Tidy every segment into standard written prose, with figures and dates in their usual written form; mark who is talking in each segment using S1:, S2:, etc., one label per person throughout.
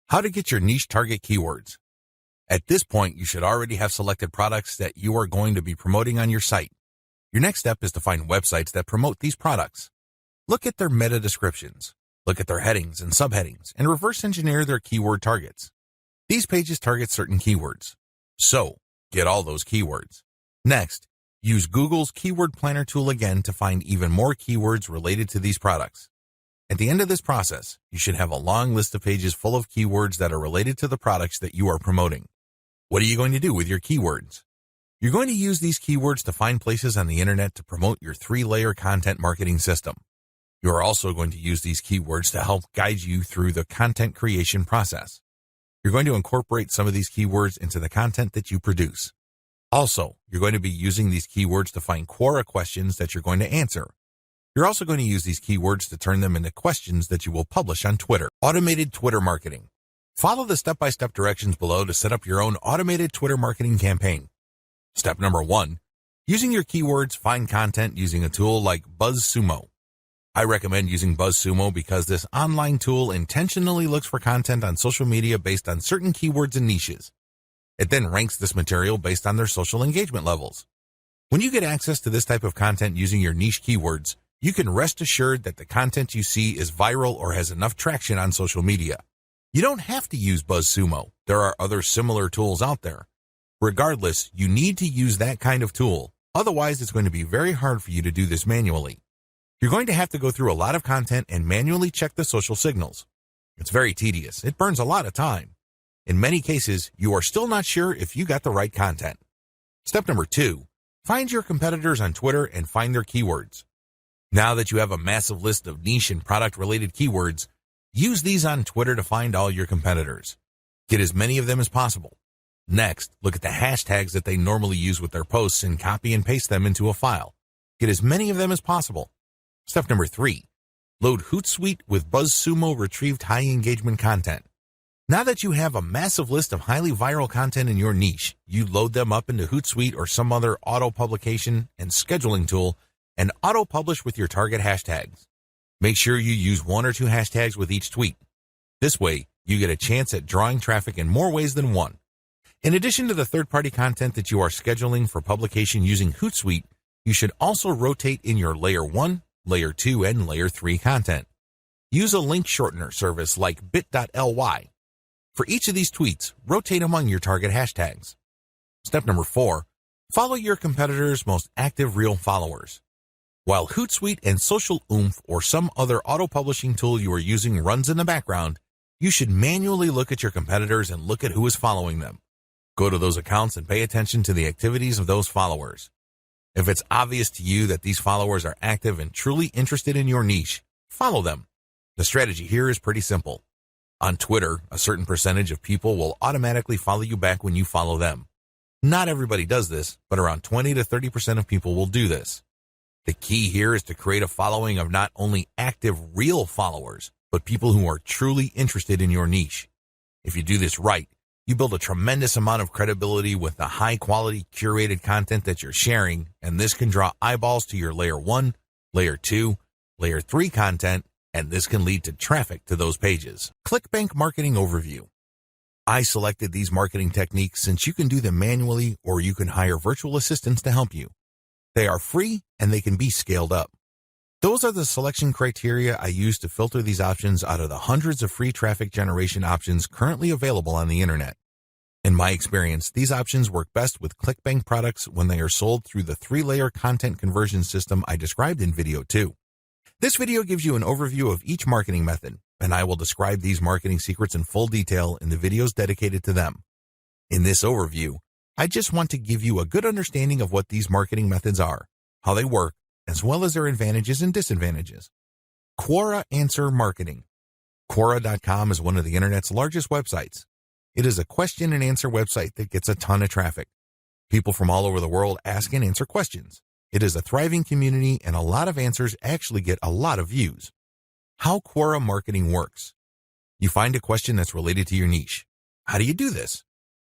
S1: How to get your niche target keywords. At this point, you should already have selected products that you are going to be promoting on your site. Your next step is to find websites that promote these products. Look at their meta descriptions. Look at their headings and subheadings and reverse engineer their keyword targets. These pages target certain keywords. So, get all those keywords. Next, use Google's Keyword Planner tool again to find even more keywords related to these products. At the end of this process, you should have a long list of pages full of keywords that are related to the products that you are promoting. What are you going to do with your keywords? You're going to use these keywords to find places on the internet to promote your 3-layer content marketing system. You are also going to use these keywords to help guide you through the content creation process. You're going to incorporate some of these keywords into the content that you produce. Also, you're going to be using these keywords to find Quora questions that you're going to answer. You're also going to use these keywords to turn them into questions that you will publish on Twitter. Automated Twitter marketing. Follow the step-by-step directions below to set up your own automated Twitter marketing campaign. Step number 1, using your keywords, find content using a tool like BuzzSumo. I recommend using BuzzSumo because this online tool intentionally looks for content on social media based on certain keywords and niches. It then ranks this material based on their social engagement levels. When you get access to this type of content using your niche keywords, you can rest assured that the content you see is viral or has enough traction on social media. You don't have to use BuzzSumo. There are other similar tools out there. Regardless, you need to use that kind of tool. Otherwise, it's going to be very hard for you to do this manually. You're going to have to go through a lot of content and manually check the social signals. It's very tedious. It burns a lot of time. In many cases, you are still not sure if you got the right content. Step number 2, find your competitors on Twitter and find their keywords. Now that you have a massive list of niche and product-related keywords, use these on Twitter to find all your competitors. Get as many of them as possible. Next, look at the hashtags that they normally use with their posts and copy and paste them into a file. Get as many of them as possible. Step number 3, load Hootsuite with BuzzSumo retrieved high engagement content. Now that you have a massive list of highly viral content in your niche, you load them up into Hootsuite or some other auto-publication and scheduling tool and auto-publish with your target hashtags. Make sure you use 1 or 2 hashtags with each tweet. This way, you get a chance at drawing traffic in more ways than one. In addition to the third-party content that you are scheduling for publication using Hootsuite, you should also rotate in your Layer 1, Layer 2, and Layer 3 content. Use a link shortener service like bit.ly. For each of these tweets, rotate among your target hashtags. Step number 4, follow your competitors' most active real followers. While Hootsuite and Social Oomph or some other auto-publishing tool you are using runs in the background, you should manually look at your competitors and look at who is following them. Go to those accounts and pay attention to the activities of those followers. If it's obvious to you that these followers are active and truly interested in your niche, follow them. The strategy here is pretty simple. On Twitter, a certain percentage of people will automatically follow you back when you follow them. Not everybody does this, but around 20 to 30% of people will do this. The key here is to create a following of not only active real followers, but people who are truly interested in your niche. If you do this right, you build a tremendous amount of credibility with the high-quality curated content that you're sharing, and this can draw eyeballs to your Layer 1, Layer 2, Layer 3 content, and this can lead to traffic to those pages. ClickBank Marketing Overview. I selected these marketing techniques since you can do them manually or you can hire virtual assistants to help you. They are free and they can be scaled up. Those are the selection criteria I use to filter these options out of the hundreds of free traffic generation options currently available on the internet. In my experience, these options work best with ClickBank products when they are sold through the 3-layer content conversion system I described in video 2. This video gives you an overview of each marketing method, and I will describe these marketing secrets in full detail in the videos dedicated to them. In this overview, I just want to give you a good understanding of what these marketing methods are, how they work, as well as their advantages and disadvantages. Quora Answer Marketing. Quora.com is one of the internet's largest websites. It is a question and answer website that gets a ton of traffic. People from all over the world ask and answer questions. It is a thriving community and a lot of answers actually get a lot of views. How Quora marketing works. You find a question that's related to your niche. How do you do this?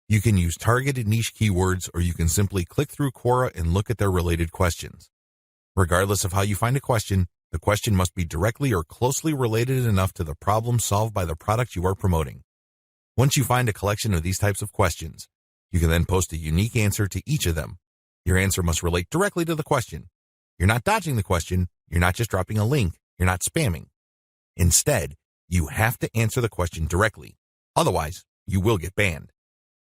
S1: You can use targeted niche keywords or you can simply click through Quora and look at their related questions. Regardless of how you find a question, the question must be directly or closely related enough to the problem solved by the product you are promoting. Once you find a collection of these types of questions, you can then post a unique answer to each of them. Your answer must relate directly to the question. You're not dodging the question. You're not just dropping a link. You're not spamming. Instead, you have to answer the question directly. Otherwise, you will get banned.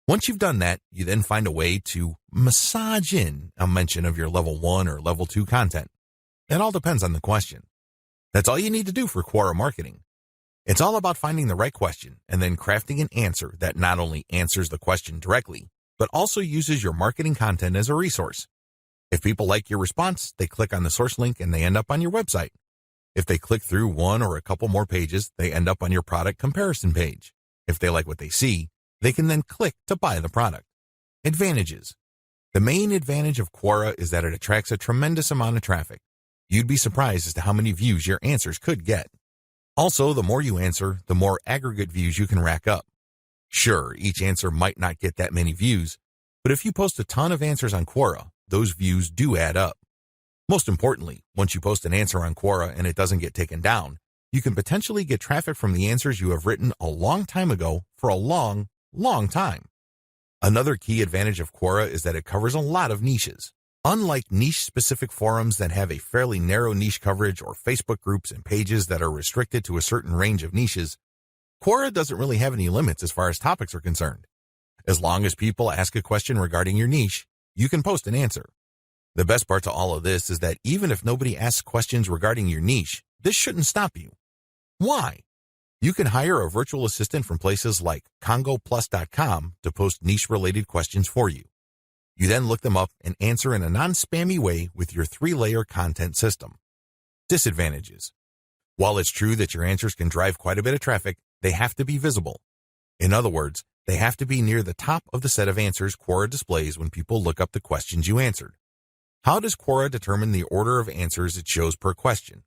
S1: Once you've done that, you then find a way to massage in a mention of your level 1 or level 2 content. It all depends on the question. That's all you need to do for Quora marketing. It's all about finding the right question and then crafting an answer that not only answers the question directly, but also uses your marketing content as a resource. If people like your response, they click on the source link and they end up on your website. If they click through one or a couple more pages, they end up on your product comparison page. If they like what they see, they can then click to buy the product. Advantages. The main advantage of Quora is that it attracts a tremendous amount of traffic. You'd be surprised as to how many views your answers could get. Also, the more you answer, the more aggregate views you can rack up. Sure, each answer might not get that many views, but if you post a ton of answers on Quora, those views do add up. Most importantly, once you post an answer on Quora and it doesn't get taken down, you can potentially get traffic from the answers you have written a long time ago for a long time. Another key advantage of Quora is that it covers a lot of niches. Unlike niche-specific forums that have a fairly narrow niche coverage or Facebook groups and pages that are restricted to a certain range of niches, Quora doesn't really have any limits as far as topics are concerned. As long as people ask a question regarding your niche, you can post an answer. The best part to all of this is that even if nobody asks questions regarding your niche, this shouldn't stop you. Why? You can hire a virtual assistant from places like congoplus.com to post niche-related questions for you. You then look them up and answer in a non-spammy way with your 3-layer content system. Disadvantages. While it's true that your answers can drive quite a bit of traffic, they have to be visible. In other words, they have to be near the top of the set of answers Quora displays when people look up the questions you answered. How does Quora determine the order of answers it shows per question?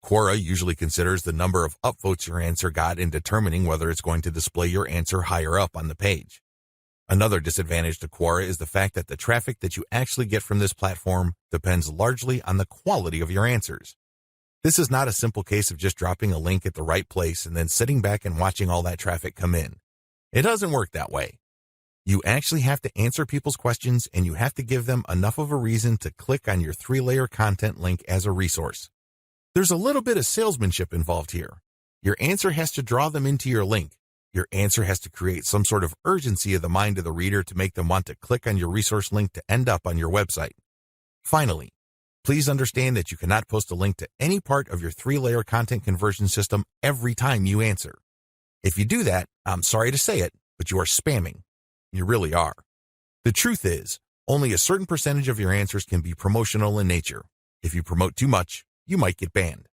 S1: Quora usually considers the number of upvotes your answer got in determining whether it's going to display your answer higher up on the page. Another disadvantage to Quora is the fact that the traffic that you actually get from this platform depends largely on the quality of your answers. This is not a simple case of just dropping a link at the right place and then sitting back and watching all that traffic come in. It doesn't work that way. You actually have to answer people's questions and you have to give them enough of a reason to click on your 3-layer content link as a resource. There's a little bit of salesmanship involved here. Your answer has to draw them into your link. Your answer has to create some sort of urgency of the mind of the reader to make them want to click on your resource link to end up on your website. Finally, please understand that you cannot post a link to any part of your 3-layer content conversion system every time you answer. If you do that, I'm sorry to say it, but you are spamming. You really are. The truth is, only a certain percentage of your answers can be promotional in nature. If you promote too much, you might get banned.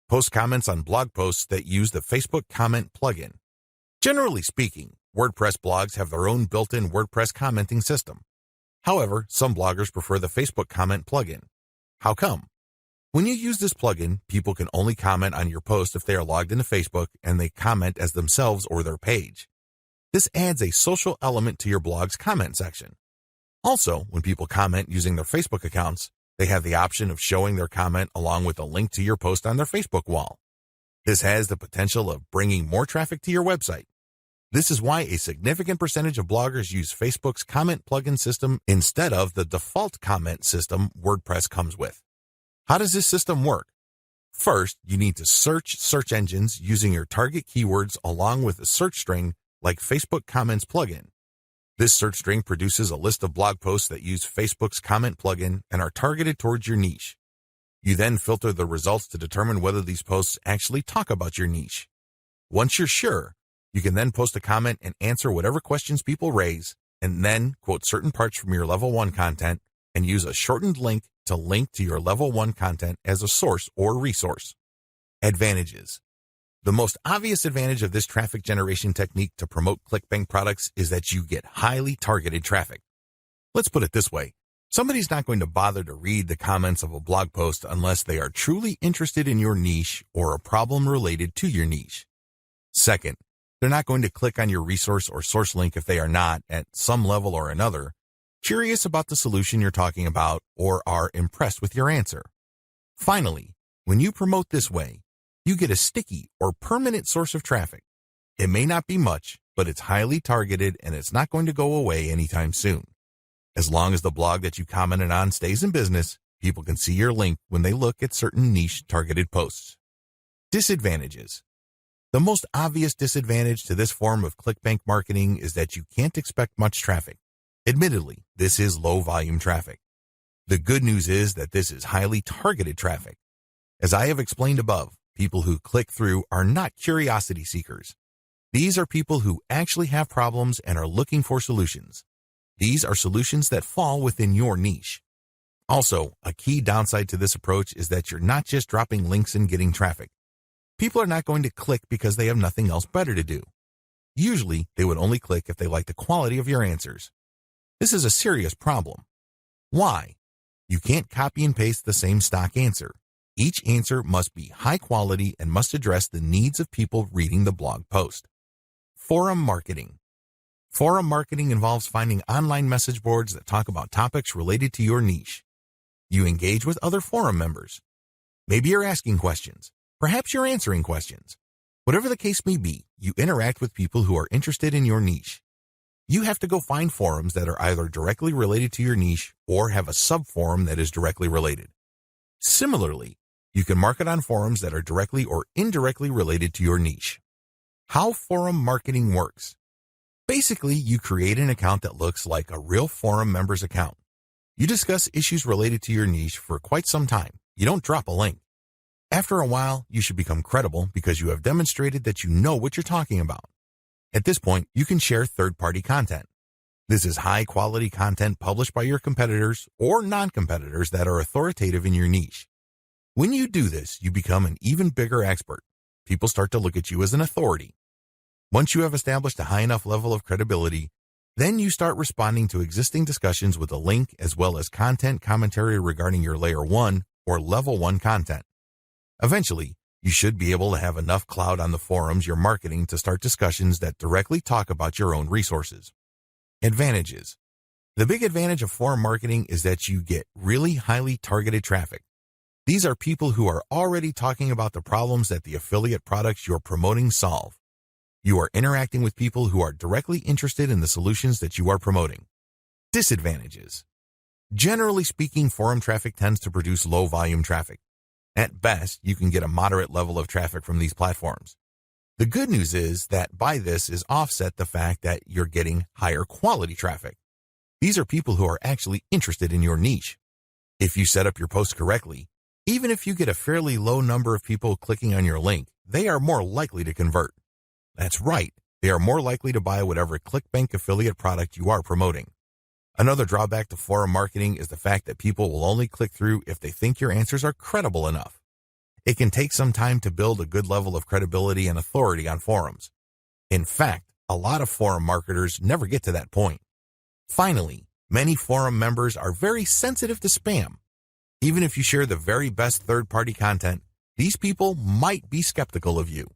S1: Post comments on blog posts that use the Facebook comment plugin. Generally speaking, WordPress blogs have their own built-in WordPress commenting system. However, some bloggers prefer the Facebook comment plugin. How come? When you use this plugin, people can only comment on your post if they are logged into Facebook and they comment as themselves or their page. This adds a social element to your blog's comment section. Also, when people comment using their Facebook accounts, they have the option of showing their comment along with a link to your post on their Facebook wall. This has the potential of bringing more traffic to your website. This is why a significant percentage of bloggers use Facebook's comment plugin system instead of the default comment system WordPress comes with. How does this system work? First, you need to search search engines using your target keywords along with a search string like Facebook Comments plugin. This search string produces a list of blog posts that use Facebook's comment plugin and are targeted towards your niche. You then filter the results to determine whether these posts actually talk about your niche. Once you're sure, you can then post a comment and answer whatever questions people raise, and then quote certain parts from your level 1 content and use a shortened link to link to your level 1 content as a source or resource. Advantages. The most obvious advantage of this traffic generation technique to promote ClickBank products is that you get highly targeted traffic. Let's put it this way. Somebody's not going to bother to read the comments of a blog post unless they are truly interested in your niche or a problem related to your niche. Second, they're not going to click on your resource or source link if they are not, at some level or another, curious about the solution you're talking about or are impressed with your answer. Finally, when you promote this way, you get a sticky or permanent source of traffic. It may not be much, but it's highly targeted and it's not going to go away anytime soon. As long as the blog that you commented on stays in business, people can see your link when they look at certain niche targeted posts. Disadvantages. The most obvious disadvantage to this form of ClickBank marketing is that you can't expect much traffic. Admittedly, this is low volume traffic. The good news is that this is highly targeted traffic. As I have explained above, people who click through are not curiosity seekers. These are people who actually have problems and are looking for solutions. These are solutions that fall within your niche. Also, a key downside to this approach is that you're not just dropping links and getting traffic. People are not going to click because they have nothing else better to do. Usually, they would only click if they like the quality of your answers. This is a serious problem. Why? You can't copy and paste the same stock answer. Each answer must be high quality and must address the needs of people reading the blog post. Forum marketing. Forum marketing involves finding online message boards that talk about topics related to your niche. You engage with other forum members. Maybe you're asking questions. Perhaps you're answering questions. Whatever the case may be, you interact with people who are interested in your niche. You have to go find forums that are either directly related to your niche or have a sub-forum that is directly related. Similarly, you can market on forums that are directly or indirectly related to your niche. How forum marketing works. Basically, you create an account that looks like a real forum member's account. You discuss issues related to your niche for quite some time. You don't drop a link. After a while, you should become credible because you have demonstrated that you know what you're talking about. At this point, you can share third-party content. This is high-quality content published by your competitors or non-competitors that are authoritative in your niche. When you do this, you become an even bigger expert. People start to look at you as an authority. Once you have established a high enough level of credibility, then you start responding to existing discussions with a link as well as content commentary regarding your Layer 1 or Level 1 content. Eventually, you should be able to have enough clout on the forums you're marketing to start discussions that directly talk about your own resources. Advantages. The big advantage of forum marketing is that you get really highly targeted traffic. These are people who are already talking about the problems that the affiliate products you're promoting solve. You are interacting with people who are directly interested in the solutions that you are promoting. Disadvantages. Generally speaking, forum traffic tends to produce low volume traffic. At best, you can get a moderate level of traffic from these platforms. The good news is that by this is offset the fact that you're getting higher quality traffic. These are people who are actually interested in your niche. If you set up your post correctly, even if you get a fairly low number of people clicking on your link, they are more likely to convert. That's right, they are more likely to buy whatever ClickBank affiliate product you are promoting. Another drawback to forum marketing is the fact that people will only click through if they think your answers are credible enough. It can take some time to build a good level of credibility and authority on forums. In fact, a lot of forum marketers never get to that point. Finally, many forum members are very sensitive to spam. Even if you share the very best third-party content, these people might be skeptical of you.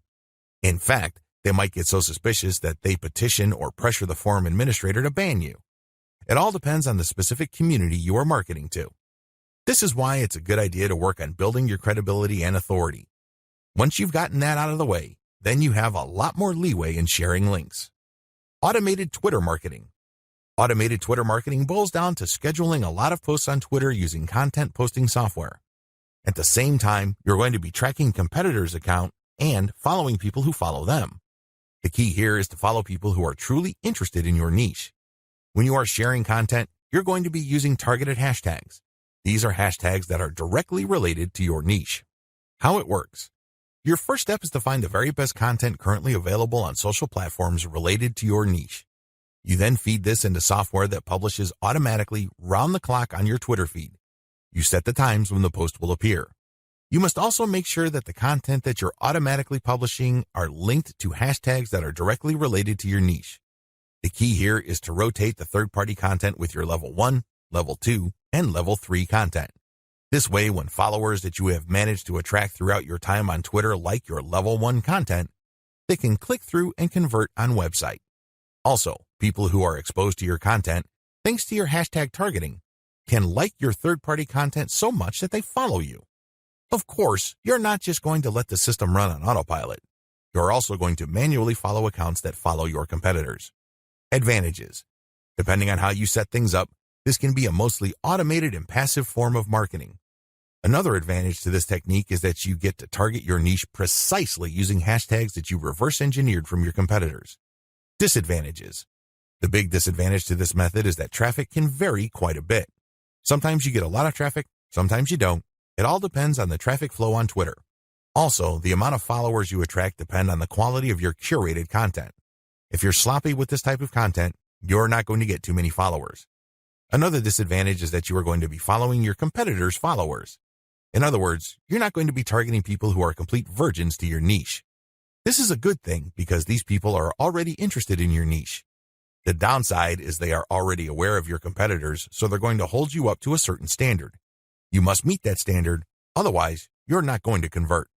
S1: In fact, they might get so suspicious that they petition or pressure the forum administrator to ban you. It all depends on the specific community you are marketing to. This is why it's a good idea to work on building your credibility and authority. Once you've gotten that out of the way, then you have a lot more leeway in sharing links. Automated Twitter marketing. Automated Twitter marketing boils down to scheduling a lot of posts on Twitter using content posting software. At the same time, you're going to be tracking competitors' account and following people who follow them. The key here is to follow people who are truly interested in your niche. When you are sharing content, you're going to be using targeted hashtags. These are hashtags that are directly related to your niche. How it works. Your first step is to find the very best content currently available on social platforms related to your niche. You then feed this into software that publishes automatically round the clock on your Twitter feed. You set the times when the post will appear. You must also make sure that the content that you're automatically publishing are linked to hashtags that are directly related to your niche. The key here is to rotate the third-party content with your Level 1, Level 2, and Level 3 content. This way, when followers that you have managed to attract throughout your time on Twitter like your Level 1 content, they can click through and convert on website. Also, people who are exposed to your content, thanks to your hashtag targeting, can like your third-party content so much that they follow you. Of course, you're not just going to let the system run on autopilot. You're also going to manually follow accounts that follow your competitors. Advantages. Depending on how you set things up, this can be a mostly automated and passive form of marketing. Another advantage to this technique is that you get to target your niche precisely using hashtags that you reverse engineered from your competitors. Disadvantages. The big disadvantage to this method is that traffic can vary quite a bit. Sometimes you get a lot of traffic, sometimes you don't. It all depends on the traffic flow on Twitter. Also, the amount of followers you attract depend on the quality of your curated content. If you're sloppy with this type of content, you're not going to get too many followers. Another disadvantage is that you are going to be following your competitors' followers. In other words, you're not going to be targeting people who are complete virgins to your niche. This is a good thing because these people are already interested in your niche. The downside is they are already aware of your competitors, so they're going to hold you up to a certain standard. You must meet that standard, otherwise you're not going to convert.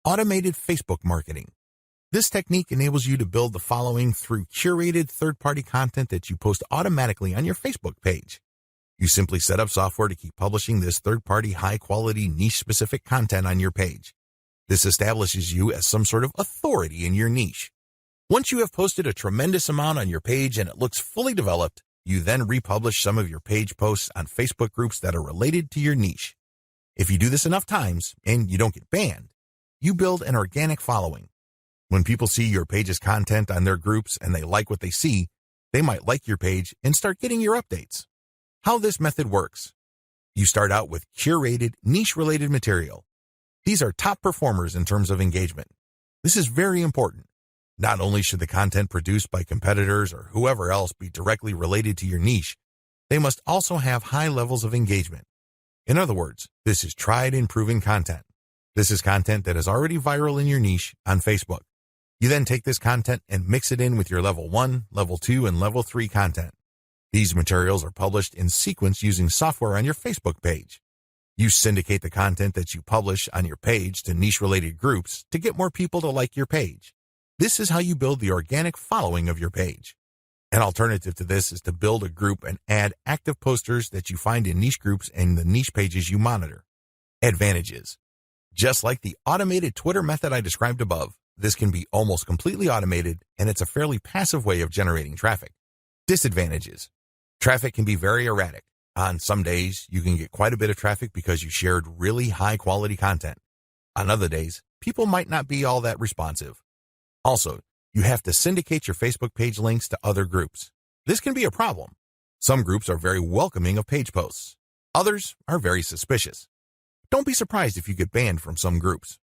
S1: Automated Facebook marketing. This technique enables you to build the following through curated third-party content that you post automatically on your Facebook page. You simply set up software to keep publishing this third-party, high-quality, niche-specific content on your page. This establishes you as some sort of authority in your niche. Once you have posted a tremendous amount on your page and it looks fully developed, you then republish some of your page posts on Facebook groups that are related to your niche. If you do this enough times and you don't get banned, you build an organic following. When people see your page's content on their groups and they like what they see, they might like your page and start getting your updates. How this method works. You start out with curated, niche-related material. These are top performers in terms of engagement. This is very important. Not only should the content produced by competitors or whoever else be directly related to your niche, they must also have high levels of engagement. In other words, this is tried and proven content. This is content that is already viral in your niche on Facebook. You then take this content and mix it in with your level 1, level 2, and level 3 content. These materials are published in sequence using software on your Facebook page. You syndicate the content that you publish on your page to niche-related groups to get more people to like your page. This is how you build the organic following of your page. An alternative to this is to build a group and add active posters that you find in niche groups and the niche pages you monitor. Advantages. Just like the automated Twitter method I described above, this can be almost completely automated, and it's a fairly passive way of generating traffic. Disadvantages. Traffic can be very erratic. On some days, you can get quite a bit of traffic because you shared really high-quality content. On other days, people might not be all that responsive. Also, you have to syndicate your Facebook page links to other groups. This can be a problem. Some groups are very welcoming of page posts. Others are very suspicious. Don't be surprised if you get banned from some groups.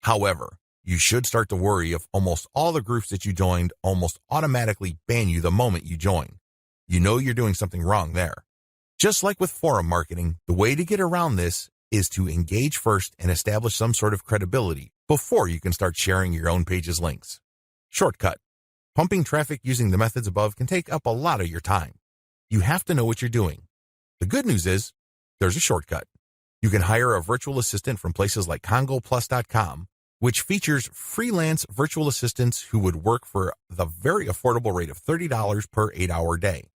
S1: However, you should start to worry if almost all the groups that you joined almost automatically ban you the moment you join. You know you're doing something wrong there. Just like with forum marketing, the way to get around this is to engage first and establish some sort of credibility before you can start sharing your own page's links. Shortcut. Pumping traffic using the methods above can take up a lot of your time. You have to know what you're doing. The good news is, there's a shortcut. You can hire a virtual assistant from places like CongoPlus.com, which features freelance virtual assistants who would work for the very affordable rate of $30 per 8-hour day.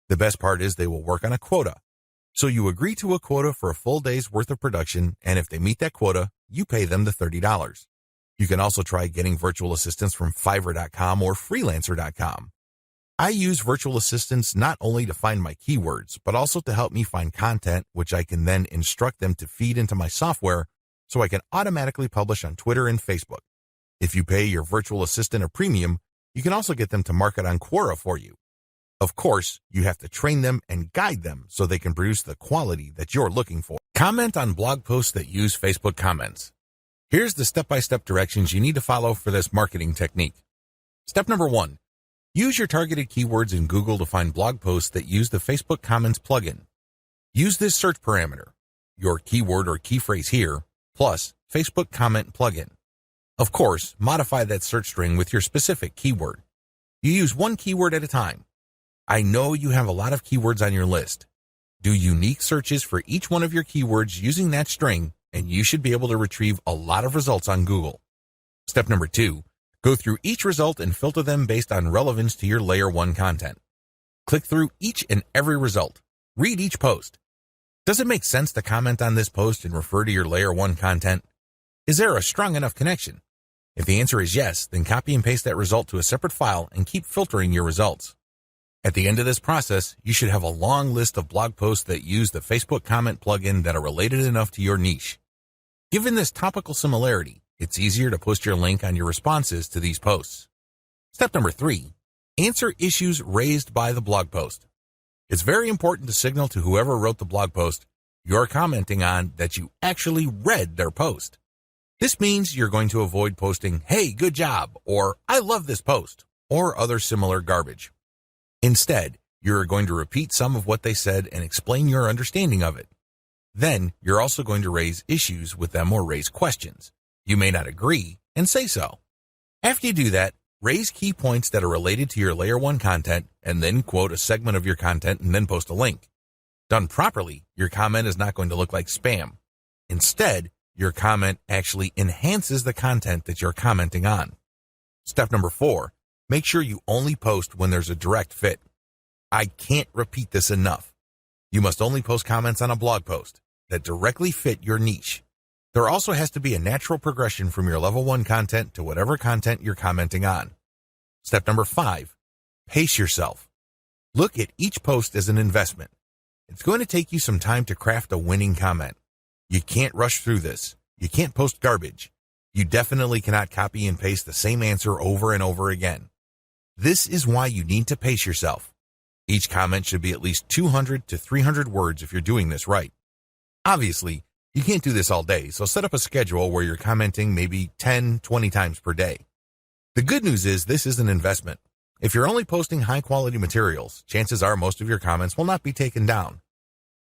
S1: The best part is they will work on a quota. So you agree to a quota for a full day's worth of production, and if they meet that quota, you pay them the $30. You can also try getting virtual assistants from Fiverr.com or Freelancer.com. I use virtual assistants not only to find my keywords, but also to help me find content which I can then instruct them to feed into my software so I can automatically publish on Twitter and Facebook. If you pay your virtual assistant a premium, you can also get them to market on Quora for you. Of course, you have to train them and guide them so they can produce the quality that you're looking for. Comment on blog posts that use Facebook comments. Here's the step-by-step directions you need to follow for this marketing technique. Step number 1. Use your targeted keywords in Google to find blog posts that use the Facebook Comments plugin. Use this search parameter, your keyword or key phrase here, plus Facebook Comment plugin. Of course, modify that search string with your specific keyword. You use one keyword at a time. I know you have a lot of keywords on your list. Do unique searches for each one of your keywords using that string, and you should be able to retrieve a lot of results on Google. Step number 2, go through each result and filter them based on relevance to your Layer 1 content. Click through each and every result. Read each post. Does it make sense to comment on this post and refer to your Layer 1 content? Is there a strong enough connection? If the answer is yes, then copy and paste that result to a separate file and keep filtering your results. At the end of this process, you should have a long list of blog posts that use the Facebook comment plugin that are related enough to your niche. Given this topical similarity, it's easier to post your link on your responses to these posts. Step number 3, answer issues raised by the blog post. It's very important to signal to whoever wrote the blog post you're commenting on that you actually read their post. This means you're going to avoid posting, "Hey, good job," or "I love this post," or other similar garbage. Instead, you're going to repeat some of what they said and explain your understanding of it. Then, you're also going to raise issues with them or raise questions. You may not agree, and say so. After you do that, raise key points that are related to your Layer 1 content, and then quote a segment of your content and then post a link. Done properly, your comment is not going to look like spam. Instead, your comment actually enhances the content that you're commenting on. Step number 4, make sure you only post when there's a direct fit. I can't repeat this enough. You must only post comments on a blog post that directly fit your niche. There also has to be a natural progression from your level 1 content to whatever content you're commenting on. Step number 5, pace yourself. Look at each post as an investment. It's going to take you some time to craft a winning comment. You can't rush through this. You can't post garbage. You definitely cannot copy and paste the same answer over and over again. This is why you need to pace yourself. Each comment should be at least 200 to 300 words if you're doing this right. Obviously, you can't do this all day, so set up a schedule where you're commenting maybe 10, 20 times per day. The good news is this is an investment. If you're only posting high-quality materials, chances are most of your comments will not be taken down.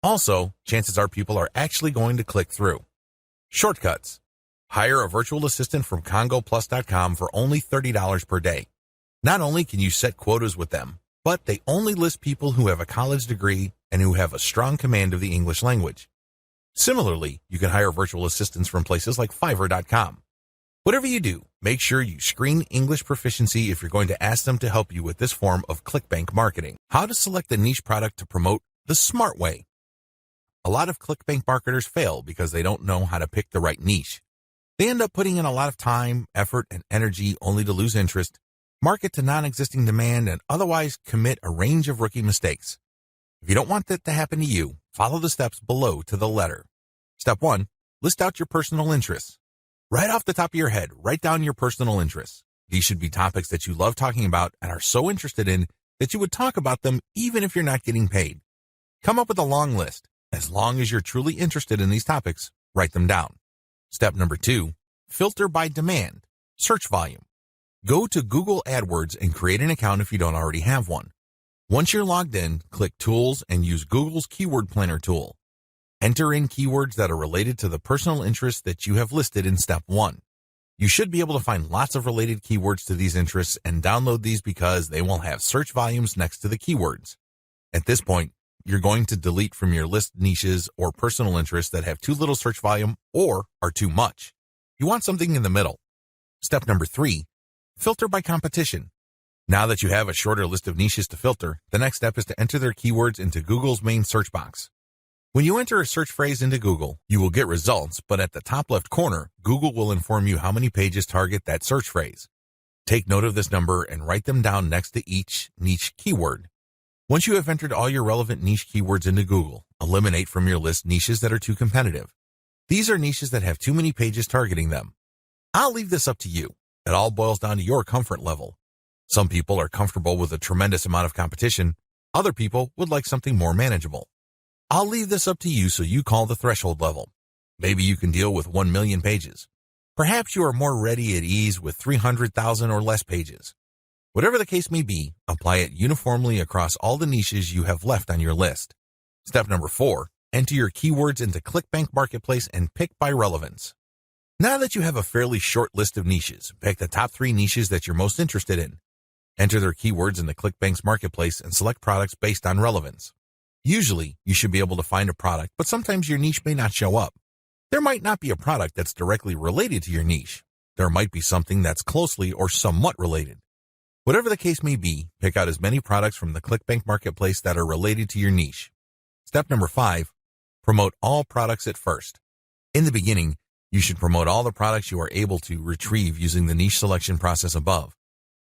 S1: Also, chances are people are actually going to click through. Shortcuts. Hire a virtual assistant from CongoPlus.com for only $30 per day. Not only can you set quotas with them, but they only list people who have a college degree and who have a strong command of the English language. Similarly, you can hire virtual assistants from places like Fiverr.com. Whatever you do, make sure you screen English proficiency if you're going to ask them to help you with this form of ClickBank marketing. How to select a niche product to promote the smart way. A lot of ClickBank marketers fail because they don't know how to pick the right niche. They end up putting in a lot of time, effort, and energy only to lose interest, market to non-existing demand, and otherwise commit a range of rookie mistakes. If you don't want that to happen to you, follow the steps below to the letter. Step 1, list out your personal interests. Right off the top of your head, write down your personal interests. These should be topics that you love talking about and are so interested in that you would talk about them even if you're not getting paid. Come up with a long list. As long as you're truly interested in these topics, write them down. Step number 2, filter by demand, search volume. Go to Google AdWords and create an account if you don't already have one. Once you're logged in, click Tools and use Google's Keyword Planner tool. Enter in keywords that are related to the personal interests that you have listed in Step 1. You should be able to find lots of related keywords to these interests and download these because they will have search volumes next to the keywords. At this point, you're going to delete from your list niches or personal interests that have too little search volume or are too much. You want something in the middle. Step number 3, filter by competition. Now that you have a shorter list of niches to filter, the next step is to enter their keywords into Google's main search box. When you enter a search phrase into Google, you will get results, but at the top left corner, Google will inform you how many pages target that search phrase. Take note of this number and write them down next to each niche keyword. Once you have entered all your relevant niche keywords into Google, eliminate from your list niches that are too competitive. These are niches that have too many pages targeting them. I'll leave this up to you. It all boils down to your comfort level. Some people are comfortable with a tremendous amount of competition. Other people would like something more manageable. I'll leave this up to you so you call the threshold level. Maybe you can deal with 1 million pages. Perhaps you are more ready at ease with 300,000 or less pages. Whatever the case may be, apply it uniformly across all the niches you have left on your list. Step number 4, enter your keywords into ClickBank Marketplace and pick by relevance. Now that you have a fairly short list of niches, pick the top 3 niches that you're most interested in. Enter their keywords into ClickBank's Marketplace and select products based on relevance. Usually, you should be able to find a product, but sometimes your niche may not show up. There might not be a product that's directly related to your niche. There might be something that's closely or somewhat related. Whatever the case may be, pick out as many products from the ClickBank Marketplace that are related to your niche. Step number 5, promote all products at first. In the beginning, You should promote all the products you are able to retrieve using the niche selection process above.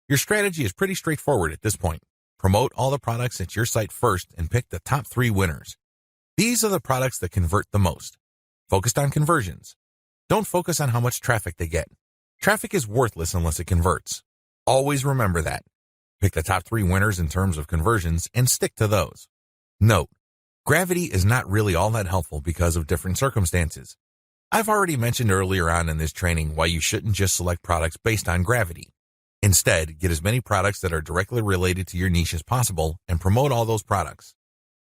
S1: Your strategy is pretty straightforward at this point. Promote all the products at your site first and pick the top 3 winners. These are the products that convert the most. Focused on conversions. Don't focus on how much traffic they get. Traffic is worthless unless it converts. Always remember that. Pick the top 3 winners in terms of conversions and stick to those. Note, gravity is not really all that helpful because of different circumstances. I've already mentioned earlier on in this training why you shouldn't just select products based on gravity. Instead, get as many products that are directly related to your niche as possible and promote all those products.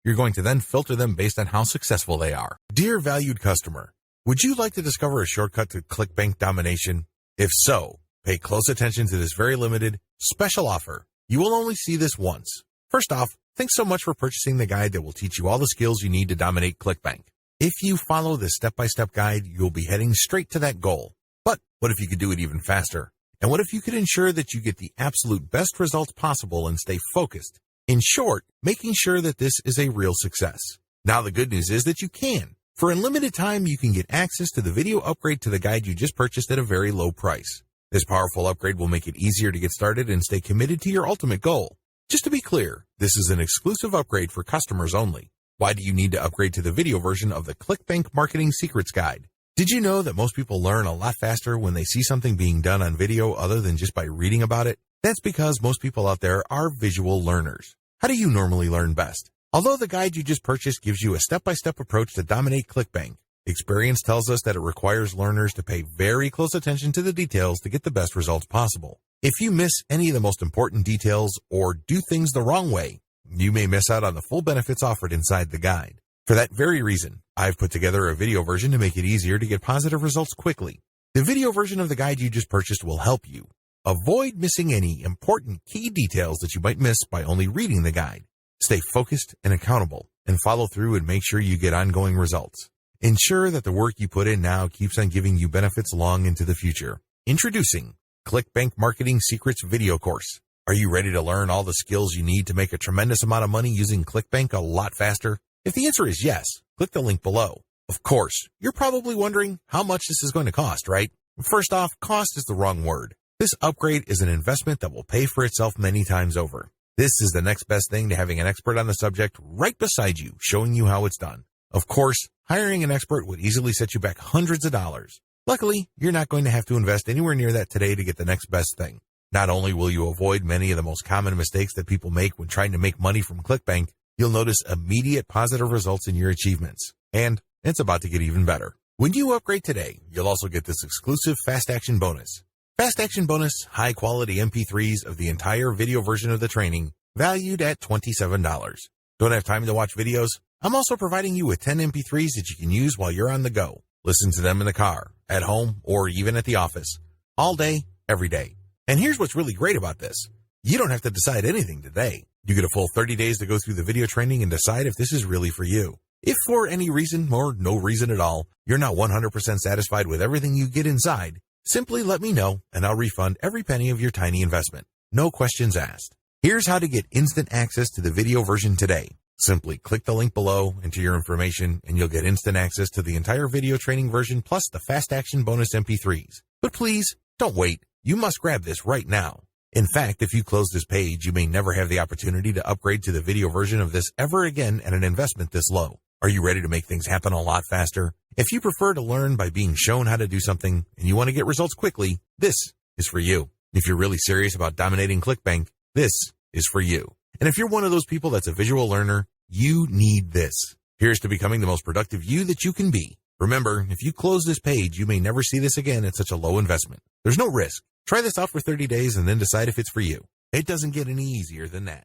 S1: You're going to then filter them based on how successful they are. Dear valued customer, would you like to discover a shortcut to ClickBank domination? If so, pay close attention to this very limited, special offer. You will only see this once. First off, thanks so much for purchasing the guide that will teach you all the skills you need to dominate ClickBank. If you follow this step-by-step guide, you'll be heading straight to that goal. But what if you could do it even faster? And what if you could ensure that you get the absolute best results possible and stay focused? In short, making sure that this is a real success. Now the good news is that you can. For a limited time, you can get access to the video upgrade to the guide you just purchased at a very low price. This powerful upgrade will make it easier to get started and stay committed to your ultimate goal. Just to be clear, this is an exclusive upgrade for customers only. Why do you need to upgrade to the video version of the ClickBank Marketing Secrets guide? Did you know that most people learn a lot faster when they see something being done on video other than just by reading about it? That's because most people out there are visual learners. How do you normally learn best? Although the guide you just purchased gives you a step-by-step approach to dominate ClickBank, experience tells us that it requires learners to pay very close attention to the details to get the best results possible. If you miss any of the most important details or do things the wrong way, you may miss out on the full benefits offered inside the guide. For that very reason, I've put together a video version to make it easier to get positive results quickly. The video version of the guide you just purchased will help you avoid missing any important key details that you might miss by only reading the guide. Stay focused and accountable, and follow through and make sure you get ongoing results. Ensure that the work you put in now keeps on giving you benefits long into the future. Introducing ClickBank Marketing Secrets video course. Are you ready to learn all the skills you need to make a tremendous amount of money using ClickBank a lot faster? If the answer is yes, click the link below. Of course, you're probably wondering how much this is going to cost, right? First off, cost is the wrong word. This upgrade is an investment that will pay for itself many times over. This is the next best thing to having an expert on the subject right beside you, showing you how it's done. Of course, hiring an expert would easily set you back hundreds of dollars. Luckily, you're not going to have to invest anywhere near that today to get the next best thing. Not only will you avoid many of the most common mistakes that people make when trying to make money from ClickBank, you'll notice immediate positive results in your achievements. And it's about to get even better. When you upgrade today, you'll also get this exclusive Fast Action bonus. Fast Action bonus, high-quality MP3s of the entire video version of the training, valued at $27. Don't have time to watch videos? I'm also providing you with 10 MP3s that you can use while you're on the go. Listen to them in the car, at home, or even at the office. All day, every day. And here's what's really great about this. You don't have to decide anything today. You get a full 30 days to go through the video training and decide if this is really for you. If for any reason, or no reason at all, you're not 100% satisfied with everything you get inside, simply let me know and I'll refund every penny of your tiny investment. No questions asked. Here's how to get instant access to the video version today. Simply click the link below, enter your information, and you'll get instant access to the entire video training version plus the Fast Action bonus MP3s. But please, don't wait. You must grab this right now. In fact, if you close this page, you may never have the opportunity to upgrade to the video version of this ever again at an investment this low. Are you ready to make things happen a lot faster? If you prefer to learn by being shown how to do something and you want to get results quickly, this is for you. If you're really serious about dominating ClickBank, this is for you. And if you're one of those people that's a visual learner, you need this. Here's to becoming the most productive you that you can be. Remember, if you close this page, you may never see this again at such a low investment. There's no risk. Try this out for 30 days and then decide if it's for you. It doesn't get any easier than that.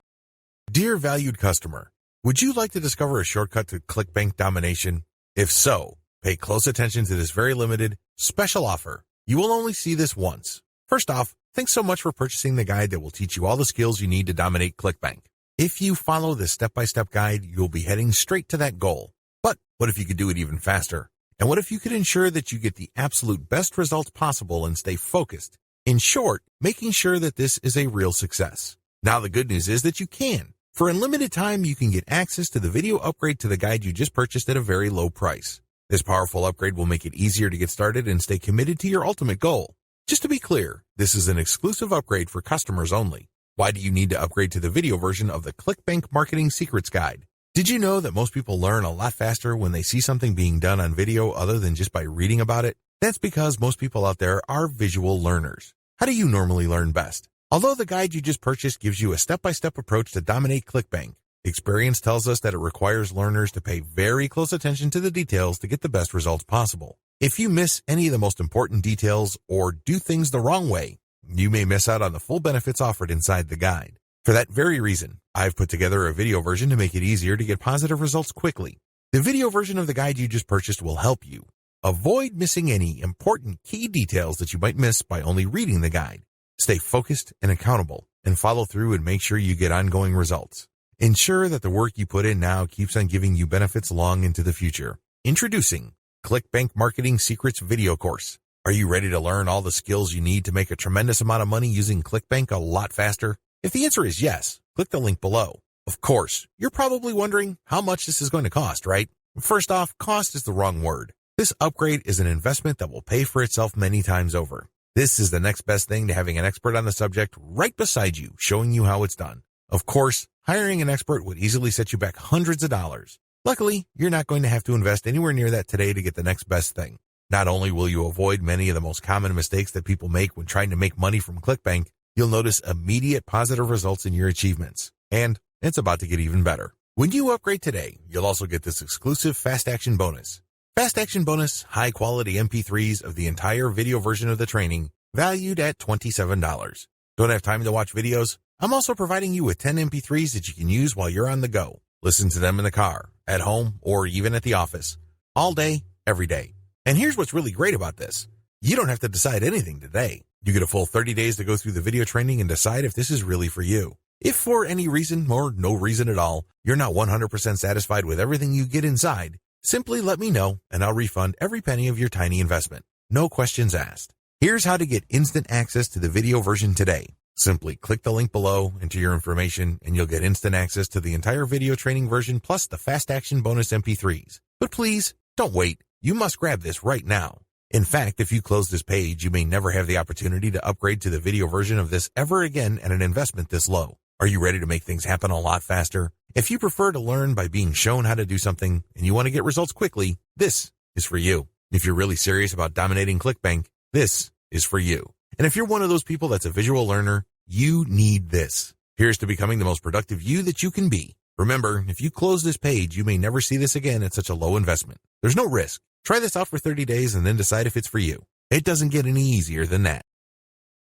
S1: Dear valued customer, would you like to discover a shortcut to ClickBank domination? If so, pay close attention to this very limited, special offer. You will only see this once. First off, thanks so much for purchasing the guide that will teach you all the skills you need to dominate ClickBank. If you follow this step-by-step guide, you'll be heading straight to that goal. But what if you could do it even faster? And what if you could ensure that you get the absolute best results possible and stay focused? In short, making sure that this is a real success. Now the good news is that you can. For a limited time, you can get access to the video upgrade to the guide you just purchased at a very low price. This powerful upgrade will make it easier to get started and stay committed to your ultimate goal. Just to be clear, this is an exclusive upgrade for customers only. Why do you need to upgrade to the video version of the ClickBank Marketing Secrets Guide? Did you know that most people learn a lot faster when they see something being done on video other than just by reading about it? That's because most people out there are visual learners. How do you normally learn best? Although the guide you just purchased gives you a step-by-step approach to dominate ClickBank, experience tells us that it requires learners to pay very close attention to the details to get the best results possible. If you miss any of the most important details or do things the wrong way, you may miss out on the full benefits offered inside the guide. For that very reason, I've put together a video version to make it easier to get positive results quickly. The video version of the guide you just purchased will help you avoid missing any important key details that you might miss by only reading the guide. Stay focused and accountable and follow through and make sure you get ongoing results. Ensure that the work you put in now keeps on giving you benefits long into the future. Introducing ClickBank Marketing Secrets video course. Are you ready to learn all the skills you need to make a tremendous amount of money using ClickBank a lot faster? If the answer is yes, click the link below. Of course, you're probably wondering how much this is going to cost, right? First off, cost is the wrong word. This upgrade is an investment that will pay for itself many times over. This is the next best thing to having an expert on the subject right beside you, showing you how it's done. Of course, hiring an expert would easily set you back hundreds of dollars. Luckily, you're not going to have to invest anywhere near that today to get the next best thing. Not only will you avoid many of the most common mistakes that people make when trying to make money from ClickBank, you'll notice immediate positive results in your achievements. And it's about to get even better. When you upgrade today, you'll also get this exclusive Fast Action bonus. Fast Action bonus, high-quality MP3s of the entire video version of the training, valued at $27. Don't have time to watch videos? I'm also providing you with 10 MP3s that you can use while you're on the go. Listen to them in the car, at home, or even at the office. All day, every day. And here's what's really great about this. You don't have to decide anything today. You get a full 30 days to go through the video training and decide if this is really for you. If for any reason, or no reason at all, you're not 100% satisfied with everything you get inside, simply let me know and I'll refund every penny of your tiny investment. No questions asked. Here's how to get instant access to the video version today. Simply click the link below, enter your information, and you'll get instant access to the entire video training version plus the Fast Action bonus MP3s. But please, don't wait. You must grab this right now. In fact, if you close this page, you may never have the opportunity to upgrade to the video version of this ever again at an investment this low. Are you ready to make things happen a lot faster? If you prefer to learn by being shown how to do something and you want to get results quickly, this is for you. If you're really serious about dominating ClickBank, this is for you. And if you're one of those people that's a visual learner, you need this. Here's to becoming the most productive you that you can be. Remember, if you close this page, you may never see this again at such a low investment. There's no risk. Try this out for 30 days and then decide if it's for you. It doesn't get any easier than that.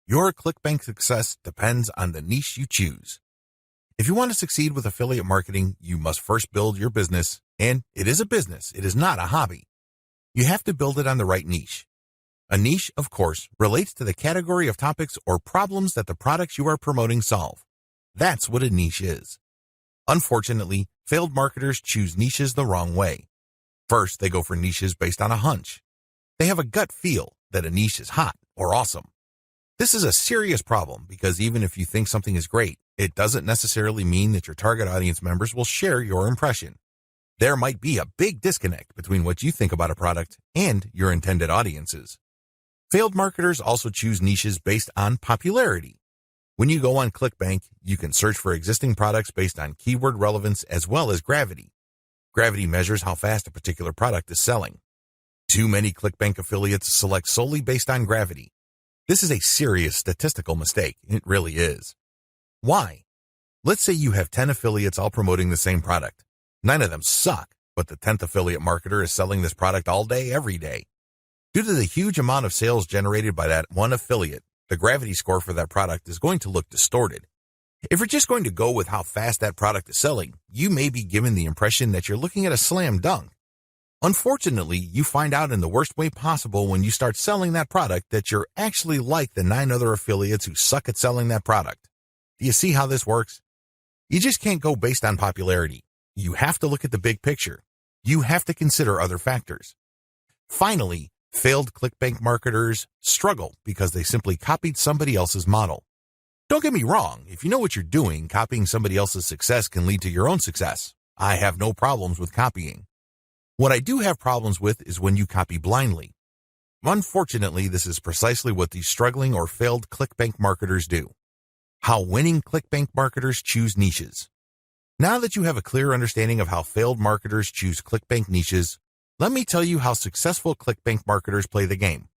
S1: Your ClickBank success depends on the niche you choose. If you want to succeed with affiliate marketing, you must first build your business, and it is a business. It is not a hobby. You have to build it on the right niche. A niche, of course, relates to the category of topics or problems that the products you are promoting solve. That's what a niche is. Unfortunately, failed marketers choose niches the wrong way. First, they go for niches based on a hunch. They have a gut feel that a niche is hot or awesome. This is a serious problem because even if you think something is great, it doesn't necessarily mean that your target audience members will share your impression. There might be a big disconnect between what you think about a product and your intended audiences. Failed marketers also choose niches based on popularity. When you go on ClickBank, you can search for existing products based on keyword relevance as well as gravity. Gravity measures how fast a particular product is selling. Too many ClickBank affiliates select solely based on gravity. This is a serious statistical mistake. It really is. Why? Let's say you have 10 affiliates all promoting the same product. 9 of them suck, but the 10th affiliate marketer is selling this product all day, every day. Due to the huge amount of sales generated by that one affiliate, the gravity score for that product is going to look distorted. If you're just going to go with how fast that product is selling, you may be given the impression that you're looking at a slam dunk. Unfortunately, you find out in the worst way possible when you start selling that product that you're actually like the 9 other affiliates who suck at selling that product. Do you see how this works? You just can't go based on popularity. You have to look at the big picture. You have to consider other factors. Finally, failed ClickBank marketers struggle because they simply copied somebody else's model. Don't get me wrong, if you know what you're doing, copying somebody else's success can lead to your own success. I have no problems with copying. What I do have problems with is when you copy blindly. Unfortunately, this is precisely what these struggling or failed ClickBank marketers do. How winning ClickBank marketers choose niches. Now that you have a clear understanding of how failed marketers choose ClickBank niches, let me tell you how successful ClickBank marketers play the game.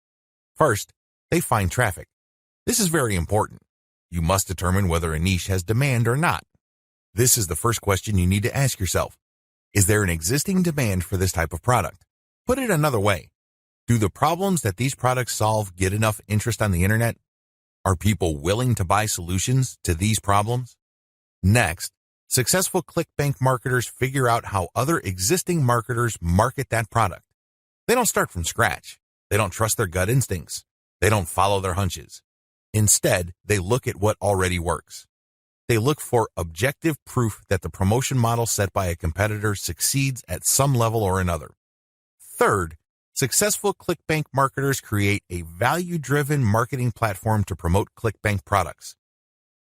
S1: First, they find traffic. This is very important. You must determine whether a niche has demand or not. This is the first question you need to ask yourself. Is there an existing demand for this type of product? Put it another way. Do the problems that these products solve get enough interest on the internet? Are people willing to buy solutions to these problems? Next, successful ClickBank marketers figure out how other existing marketers market that product. They don't start from scratch. They don't trust their gut instincts. They don't follow their hunches. Instead, they look at what already works. They look for objective proof that the promotion model set by a competitor succeeds at some level or another. Third, successful ClickBank marketers create a value-driven marketing platform to promote ClickBank products.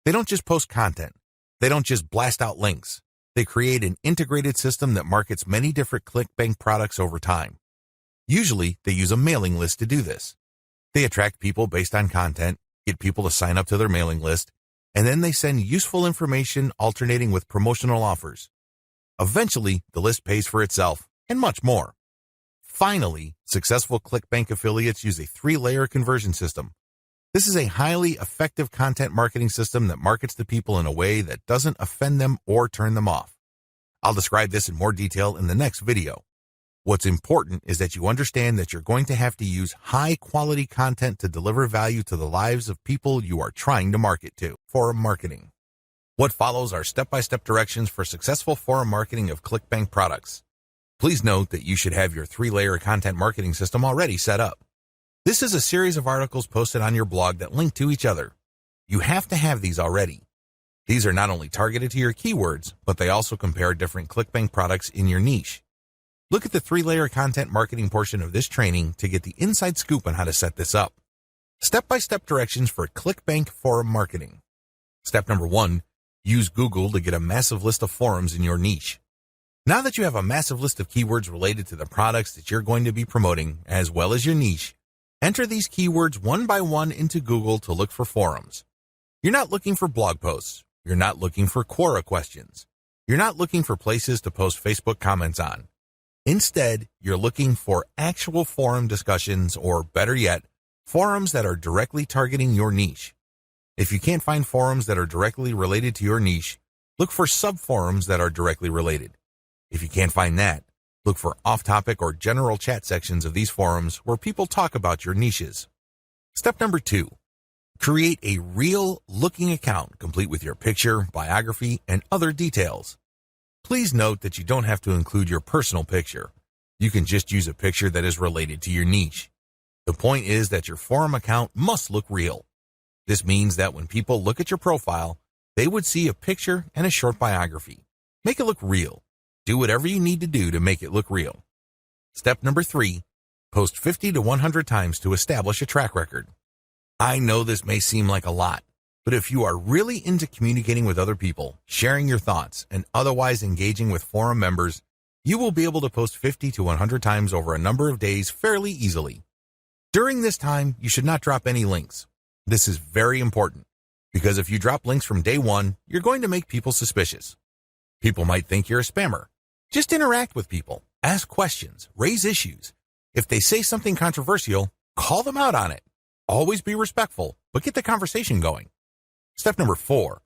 S1: They don't just post content. They don't just blast out links. They create an integrated system that markets many different ClickBank products over time. Usually, they use a mailing list to do this. They attract people based on content, get people to sign up to their mailing list, and then they send useful information alternating with promotional offers. Eventually, the list pays for itself, and much more. Finally, successful ClickBank affiliates use a 3-layer conversion system. This is a highly effective content marketing system that markets to people in a way that doesn't offend them or turn them off. I'll describe this in more detail in the next video. What's important is that you understand that you're going to have to use high-quality content to deliver value to the lives of people you are trying to market to. Forum marketing. What follows are step-by-step directions for successful forum marketing of ClickBank products. Please note that you should have your 3-layer content marketing system already set up. This is a series of articles posted on your blog that link to each other. You have to have these already. These are not only targeted to your keywords, but they also compare different ClickBank products in your niche. Look at the 3-layer content marketing portion of this training to get the inside scoop on how to set this up. Step-by-step directions for ClickBank forum marketing. Step number 1, use Google to get a massive list of forums in your niche. Now that you have a massive list of keywords related to the products that you're going to be promoting, as well as your niche, enter these keywords one by one into Google to look for forums. You're not looking for blog posts. You're not looking for Quora questions. You're not looking for places to post Facebook comments on. Instead, you're looking for actual forum discussions or, better yet, forums that are directly targeting your niche. If you can't find forums that are directly related to your niche, look for sub-forums that are directly related. If you can't find that, look for off-topic or general chat sections of these forums where people talk about your niches. Step number 2, create a real-looking account complete with your picture, biography, and other details. Please note that you don't have to include your personal picture. You can just use a picture that is related to your niche. The point is that your forum account must look real. This means that when people look at your profile, they would see a picture and a short biography. Make it look real. Do whatever you need to do to make it look real. Step number 3, post 50 to 100 times to establish a track record. I know this may seem like a lot, but if you are really into communicating with other people, sharing your thoughts, and otherwise engaging with forum members, you will be able to post 50 to 100 times over a number of days fairly easily. During this time, you should not drop any links. This is very important, because if you drop links from day 1, you're going to make people suspicious. People might think you're a spammer. Just interact with people, ask questions, raise issues. If they say something controversial, call them out on it. Always be respectful, but get the conversation going. Step number 4,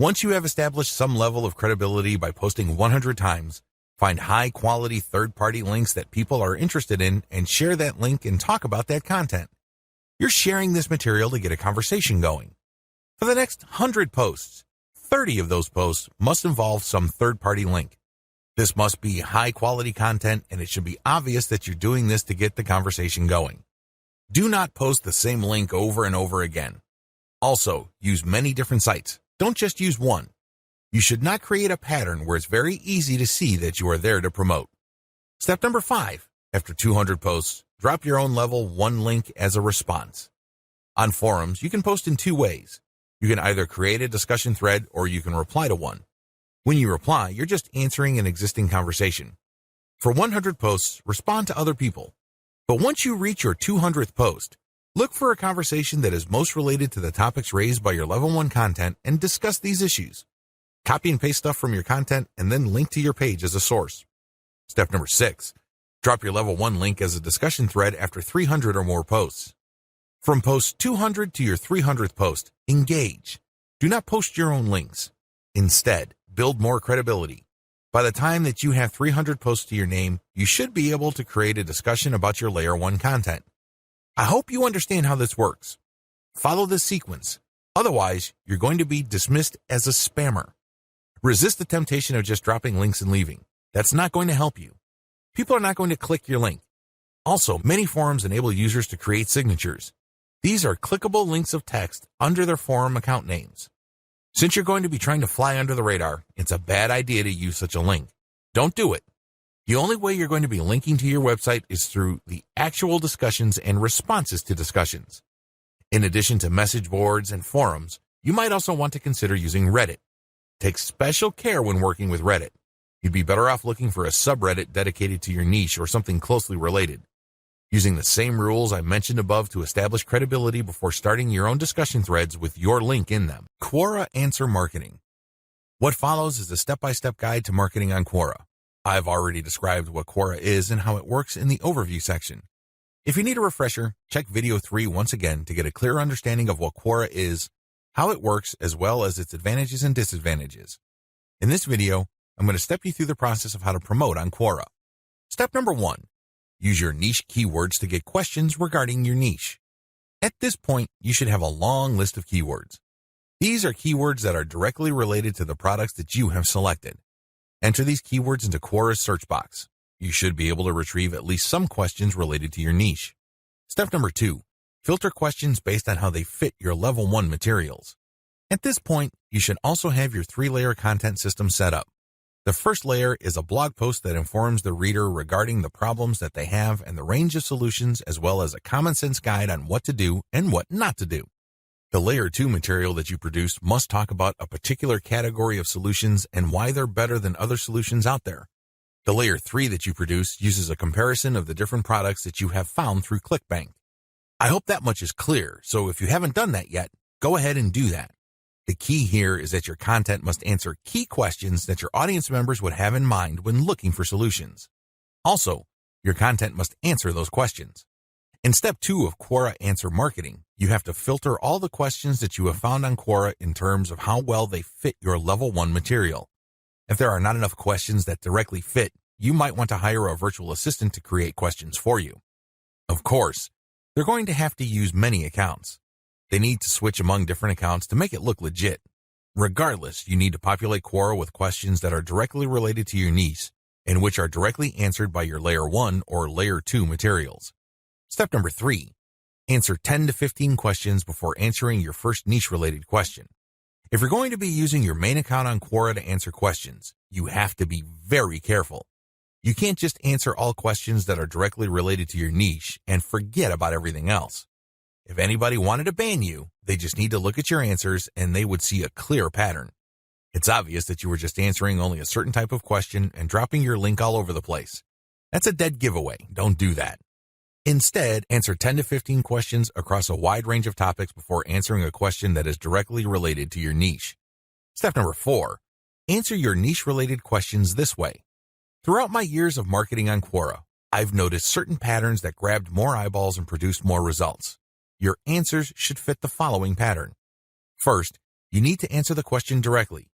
S1: once you have established some level of credibility by posting 100 times, find high-quality third-party links that people are interested in and share that link and talk about that content. You're sharing this material to get a conversation going. For the next 100 posts, 30 of those posts must involve some third-party link. This must be high-quality content, and it should be obvious that you're doing this to get the conversation going. Do not post the same link over and over again. Also, use many different sites. Don't just use one. You should not create a pattern where it's very easy to see that you are there to promote. Step number 5, after 200 posts, drop your own level 1 link as a response. On forums, you can post in 2 ways. You can either create a discussion thread or you can reply to one. When you reply, you're just answering an existing conversation. For 100 posts, respond to other people. But once you reach your 200th post, look for a conversation that is most related to the topics raised by your level 1 content and discuss these issues. Copy and paste stuff from your content and then link to your page as a source. Step number 6, drop your level 1 link as a discussion thread after 300 or more posts. From post 200 to your 300th post, engage. Do not post your own links. Instead, build more credibility. By the time that you have 300 posts to your name, you should be able to create a discussion about your layer 1 content. I hope you understand how this works. Follow this sequence. Otherwise, you're going to be dismissed as a spammer. Resist the temptation of just dropping links and leaving. That's not going to help you. People are not going to click your link. Also, many forums enable users to create signatures. These are clickable links of text under their forum account names. Since you're going to be trying to fly under the radar, it's a bad idea to use such a link. Don't do it. The only way you're going to be linking to your website is through the actual discussions and responses to discussions. In addition to message boards and forums, you might also want to consider using Reddit. Take special care when working with Reddit. You'd be better off looking for a subreddit dedicated to your niche or something closely related. Using the same rules I mentioned above to establish credibility before starting your own discussion threads with your link in them. Quora Answer Marketing. What follows is a step-by-step guide to marketing on Quora. I've already described what Quora is and how it works in the overview section. If you need a refresher, check video 3 once again to get a clear understanding of what Quora is, how it works, as well as its advantages and disadvantages. In this video, I'm going to step you through the process of how to promote on Quora. Step number 1. Use your niche keywords to get questions regarding your niche. At this point, you should have a long list of keywords. These are keywords that are directly related to the products that you have selected. Enter these keywords into Quora's search box. You should be able to retrieve at least some questions related to your niche. Step number 2. Filter questions based on how they fit your level 1 materials. At this point, you should also have your 3-layer content system set up. The first layer is a blog post that informs the reader regarding the problems that they have and the range of solutions, as well as a common sense guide on what to do and what not to do. The layer 2 material that you produce must talk about a particular category of solutions and why they're better than other solutions out there. The layer 3 that you produce uses a comparison of the different products that you have found through ClickBank. I hope that much is clear, so if you haven't done that yet, go ahead and do that. The key here is that your content must answer key questions that your audience members would have in mind when looking for solutions. Also, your content must answer those questions. In step 2 of Quora Answer Marketing, you have to filter all the questions that you have found on Quora in terms of how well they fit your level 1 material. If there are not enough questions that directly fit, you might want to hire a virtual assistant to create questions for you. Of course, they're going to have to use many accounts. They need to switch among different accounts to make it look legit. Regardless, you need to populate Quora with questions that are directly related to your niche and which are directly answered by your layer 1 or layer 2 materials. Step number 3. Answer 10 to 15 questions before answering your first niche-related question. If you're going to be using your main account on Quora to answer questions, you have to be very careful. You can't just answer all questions that are directly related to your niche and forget about everything else. If anybody wanted to ban you, they just need to look at your answers and they would see a clear pattern. It's obvious that you were just answering only a certain type of question and dropping your link all over the place. That's a dead giveaway. Don't do that. Instead, answer 10 to 15 questions across a wide range of topics before answering a question that is directly related to your niche. Step number 4. Answer your niche-related questions this way. Throughout my years of marketing on Quora, I've noticed certain patterns that grabbed more eyeballs and produced more results. Your answers should fit the following pattern. First, you need to answer the question directly.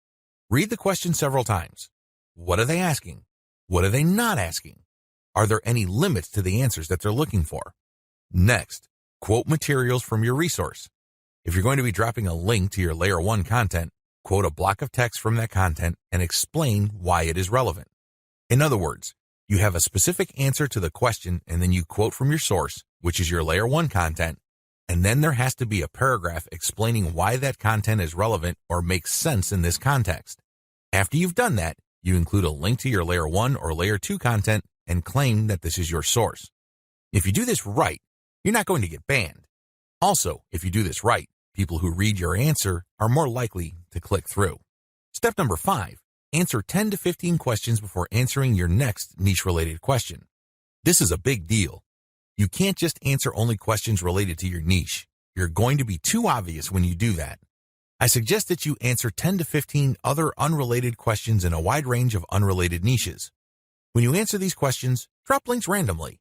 S1: Read the question several times. What are they asking? What are they not asking? Are there any limits to the answers that they're looking for? Next, quote materials from your resource. If you're going to be dropping a link to your layer 1 content, quote a block of text from that content and explain why it is relevant. In other words, you have a specific answer to the question and then you quote from your source, which is your layer 1 content, and then there has to be a paragraph explaining why that content is relevant or makes sense in this context. After you've done that, you include a link to your layer 1 or layer 2 content and claim that this is your source. If you do this right, you're not going to get banned. Also, if you do this right, people who read your answer are more likely to click through. Step number 5, answer 10 to 15 questions before answering your next niche-related question. This is a big deal. You can't just answer only questions related to your niche. You're going to be too obvious when you do that. I suggest that you answer 10 to 15 other unrelated questions in a wide range of unrelated niches. When you answer these questions, drop links randomly.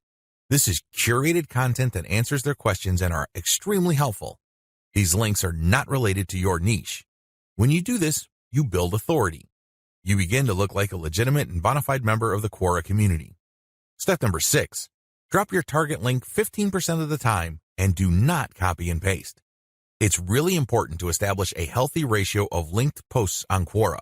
S1: This is curated content that answers their questions and are extremely helpful. These links are not related to your niche. When you do this, you build authority. You begin to look like a legitimate and bona fide member of the Quora community. Step number 6, drop your target link 15% of the time and do not copy and paste. It's really important to establish a healthy ratio of linked posts on Quora.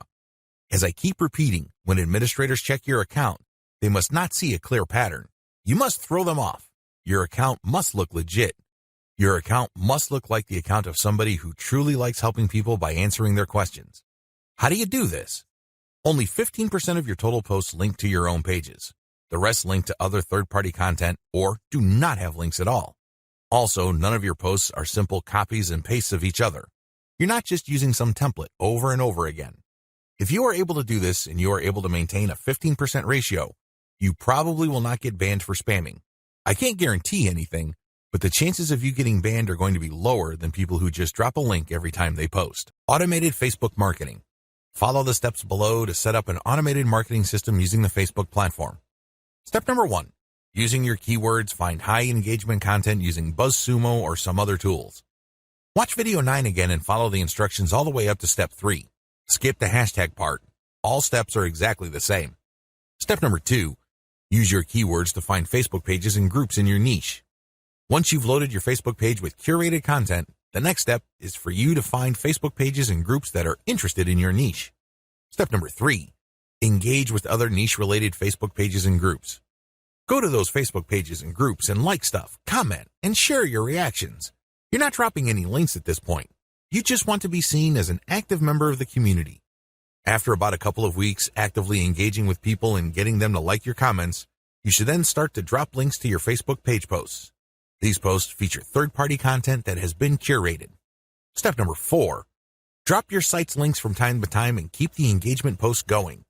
S1: As I keep repeating, when administrators check your account, they must not see a clear pattern. You must throw them off. Your account must look legit. Your account must look like the account of somebody who truly likes helping people by answering their questions. How do you do this? Only 15% of your total posts link to your own pages. The rest link to other third-party content or do not have links at all. Also, none of your posts are simple copies and pastes of each other. You're not just using some template over and over again. If you are able to do this and you are able to maintain a 15% ratio, you probably will not get banned for spamming. I can't guarantee anything, but the chances of you getting banned are going to be lower than people who just drop a link every time they post. Automated Facebook marketing. Follow the steps below to set up an automated marketing system using the Facebook platform. Step number 1, using your keywords, find high engagement content using BuzzSumo or some other tools. Watch video 9 again and follow the instructions all the way up to step 3. Skip the hashtag part. All steps are exactly the same. Step number 2, use your keywords to find Facebook pages and groups in your niche. Once you've loaded your Facebook page with curated content, the next step is for you to find Facebook pages and groups that are interested in your niche. Step number 3, engage with other niche-related Facebook pages and groups. Go to those Facebook pages and groups and like stuff, comment, and share your reactions. You're not dropping any links at this point. You just want to be seen as an active member of the community. After about a couple of weeks actively engaging with people and getting them to like your comments, you should then start to drop links to your Facebook page posts. These posts feature third-party content that has been curated. Step number 4, drop your site's links from time to time and keep the engagement posts going.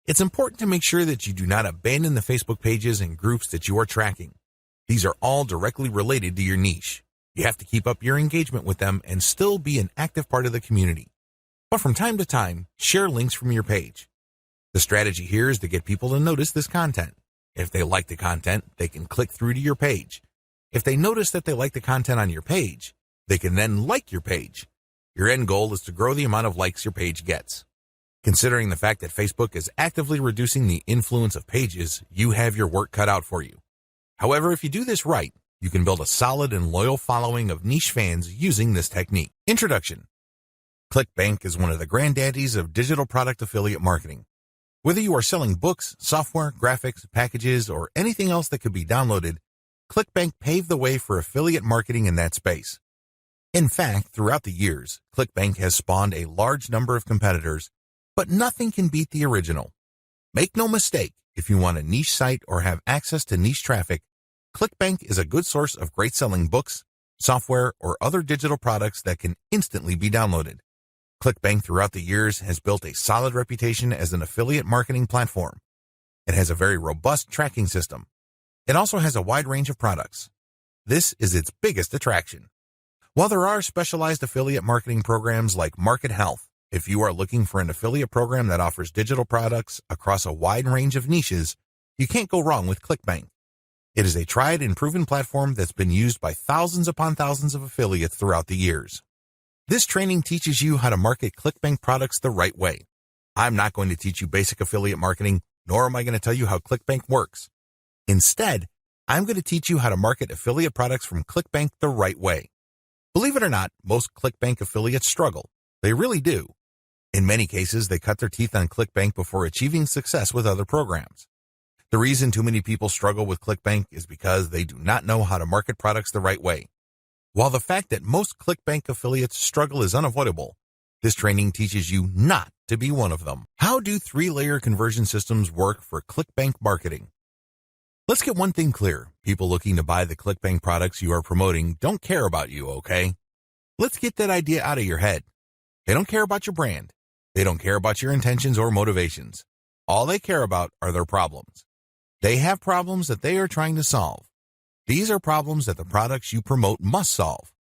S1: It's important to make sure that you do not abandon the Facebook pages and groups that you are tracking. These are all directly related to your niche. You have to keep up your engagement with them and still be an active part of the community. But from time to time, share links from your page. The strategy here is to get people to notice this content. If they like the content, they can click through to your page. If they notice that they like the content on your page, they can then like your page. Your end goal is to grow the amount of likes your page gets. Considering the fact that Facebook is actively reducing the influence of pages, you have your work cut out for you. However, if you do this right, you can build a solid and loyal following of niche fans using this technique. Introduction. ClickBank is one of the granddaddies of digital product affiliate marketing. Whether you are selling books, software, graphics, packages, or anything else that could be downloaded, ClickBank paved the way for affiliate marketing in that space. In fact, throughout the years, ClickBank has spawned a large number of competitors, but nothing can beat the original. Make no mistake, if you want a niche site or have access to niche traffic, ClickBank is a good source of great selling books, software, or other digital products that can instantly be downloaded. ClickBank throughout the years has built a solid reputation as an affiliate marketing platform. It has a very robust tracking system. It also has a wide range of products. This is its biggest attraction. While there are specialized affiliate marketing programs like Market Health, if you are looking for an affiliate program that offers digital products across a wide range of niches, you can't go wrong with ClickBank. It is a tried and proven platform that's been used by thousands upon thousands of affiliates throughout the years. This training teaches you how to market ClickBank products the right way. I'm not going to teach you basic affiliate marketing, nor am I going to tell you how ClickBank works. Instead, I'm going to teach you how to market affiliate products from ClickBank the right way. Believe it or not, most ClickBank affiliates struggle. They really do. In many cases, they cut their teeth on ClickBank before achieving success with other programs. The reason too many people struggle with ClickBank is because they do not know how to market products the right way. While the fact that most ClickBank affiliates struggle is unavoidable, this training teaches you not to be one of them. How do 3-layer conversion systems work for ClickBank marketing? Let's get one thing clear. People looking to buy the ClickBank products you are promoting don't care about you, okay? Let's get that idea out of your head. They don't care about your brand. They don't care about your intentions or motivations. All they care about are their problems. They have problems that they are trying to solve. These are problems that the products you promote must solve.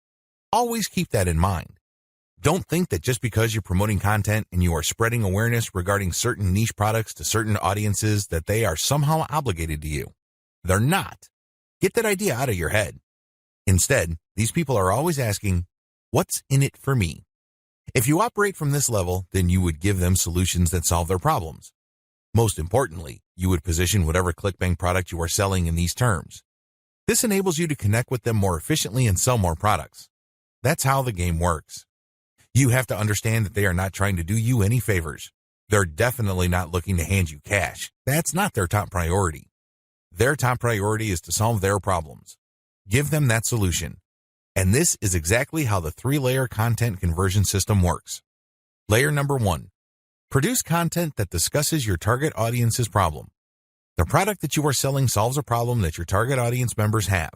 S1: Always keep that in mind. Don't think that just because you're promoting content and you are spreading awareness regarding certain niche products to certain audiences that they are somehow obligated to you. They're not. Get that idea out of your head. Instead, these people are always asking, what's in it for me? If you operate from this level, then you would give them solutions that solve their problems. Most importantly, you would position whatever ClickBank product you are selling in these terms. This enables you to connect with them more efficiently and sell more products. That's how the game works. You have to understand that they are not trying to do you any favors. They're definitely not looking to hand you cash. That's not their top priority. Their top priority is to solve their problems. Give them that solution. And this is exactly how the 3-layer content conversion system works. Layer number 1. Produce content that discusses your target audience's problem. The product that you are selling solves a problem that your target audience members have.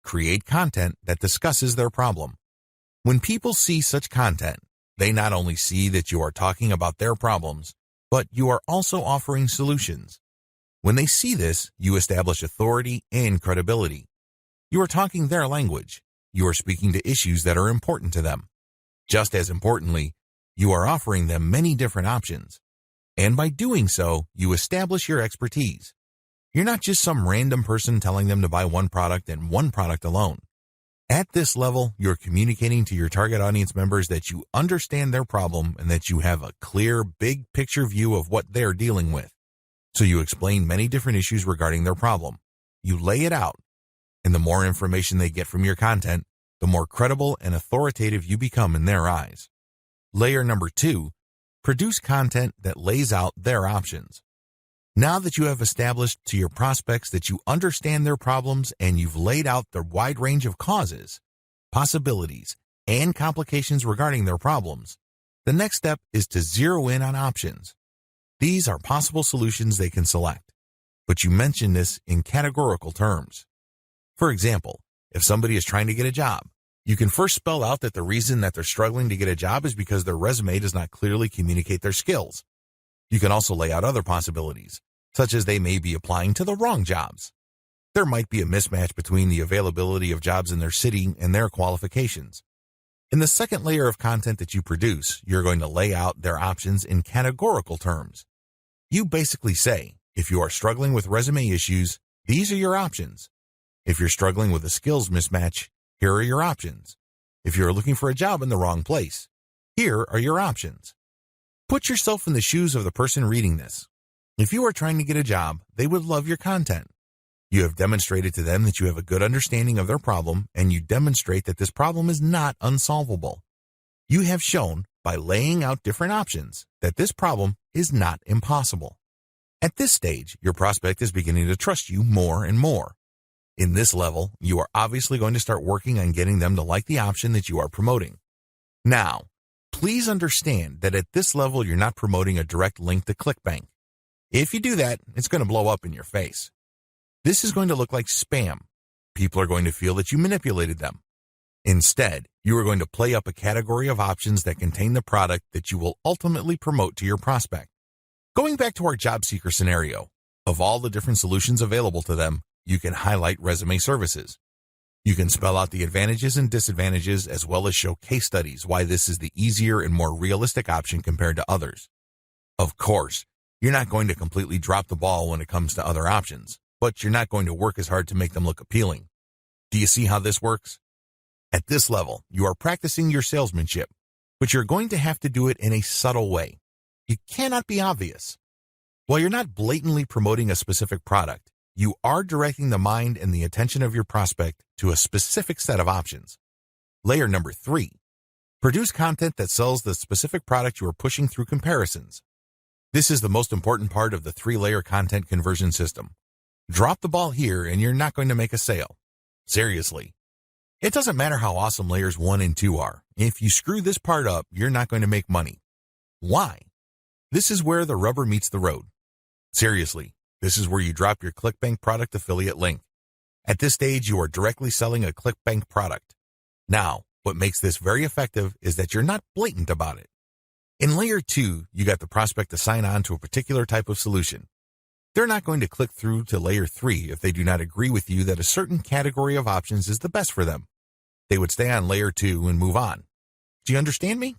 S1: Create content that discusses their problem. When people see such content, they not only see that you are talking about their problems, but you are also offering solutions. When they see this, you establish authority and credibility. You are talking their language. You are speaking to issues that are important to them. Just as importantly, you are offering them many different options. And by doing so, you establish your expertise. You're not just some random person telling them to buy one product and one product alone. At this level, you're communicating to your target audience members that you understand their problem and that you have a clear, big picture view of what they're dealing with. So you explain many different issues regarding their problem. You lay it out. And the more information they get from your content, the more credible and authoritative you become in their eyes. Layer number 2, produce content that lays out their options. Now that you have established to your prospects that you understand their problems and you've laid out the wide range of causes, possibilities, and complications regarding their problems, the next step is to zero in on options. These are possible solutions they can select, but you mention this in categorical terms. For example, if somebody is trying to get a job, you can first spell out that the reason that they're struggling to get a job is because their resume does not clearly communicate their skills. You can also lay out other possibilities, such as they may be applying to the wrong jobs. There might be a mismatch between the availability of jobs in their city and their qualifications. In the second layer of content that you produce, you're going to lay out their options in categorical terms. You basically say, if you are struggling with resume issues, these are your options. If you're struggling with a skills mismatch, here are your options. If you're looking for a job in the wrong place, here are your options. Put yourself in the shoes of the person reading this. If you are trying to get a job, they would love your content. You have demonstrated to them that you have a good understanding of their problem, and you demonstrate that this problem is not unsolvable. You have shown, by laying out different options, that this problem is not impossible. At this stage, your prospect is beginning to trust you more and more. In this level, you are obviously going to start working on getting them to like the option that you are promoting. Now, please understand that at this level, you're not promoting a direct link to ClickBank. If you do that, it's going to blow up in your face. This is going to look like spam. People are going to feel that you manipulated them. Instead, you are going to play up a category of options that contain the product that you will ultimately promote to your prospect. Going back to our job seeker scenario, of all the different solutions available to them, you can highlight resume services. You can spell out the advantages and disadvantages as well as show case studies why this is the easier and more realistic option compared to others. Of course, you're not going to completely drop the ball when it comes to other options, but you're not going to work as hard to make them look appealing. Do you see how this works? At this level, you are practicing your salesmanship, but you're going to have to do it in a subtle way. You cannot be obvious. While you're not blatantly promoting a specific product, you are directing the mind and the attention of your prospect to a specific set of options. Layer number 3, produce content that sells the specific product you are pushing through comparisons. This is the most important part of the 3-layer content conversion system. Drop the ball here and you're not going to make a sale. Seriously. It doesn't matter how awesome layers 1 and 2 are. If you screw this part up, you're not going to make money. Why? This is where the rubber meets the road. Seriously. This is where you drop your ClickBank product affiliate link. At this stage, you are directly selling a ClickBank product. Now, what makes this very effective is that you're not blatant about it. In layer 2, you got the prospect to sign on to a particular type of solution. They're not going to click through to layer 3 if they do not agree with you that a certain category of options is the best for them. They would stay on layer 2 and move on. Do you understand me?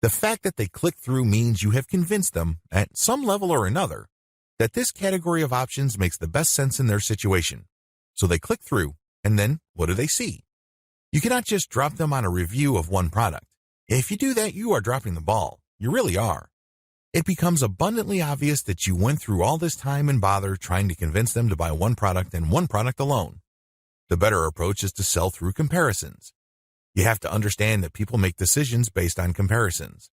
S1: The fact that they click through means you have convinced them, at some level or another, that this category of options makes the best sense in their situation. So they click through, and then what do they see? You cannot just drop them on a review of one product. If you do that, you are dropping the ball. You really are. It becomes abundantly obvious that you went through all this time and bother trying to convince them to buy one product and one product alone. The better approach is to sell through comparisons. You have to understand that people make decisions based on comparisons.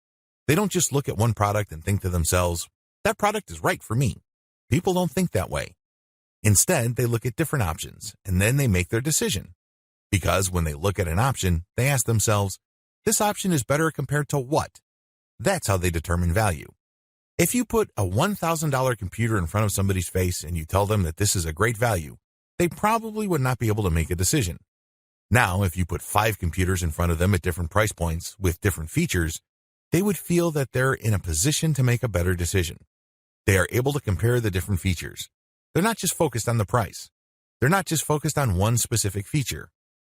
S1: They don't just look at one product and think to themselves, that product is right for me. People don't think that way. Instead, they look at different options, and then they make their decision. Because when they look at an option, they ask themselves, this option is better compared to what? That's how they determine value. If you put a $1,000 computer in front of somebody's face and you tell them that this is a great value, they probably would not be able to make a decision. Now, if you put 5 computers in front of them at different price points with different features, they would feel that they're in a position to make a better decision. They are able to compare the different features. They're not just focused on the price. They're not just focused on one specific feature.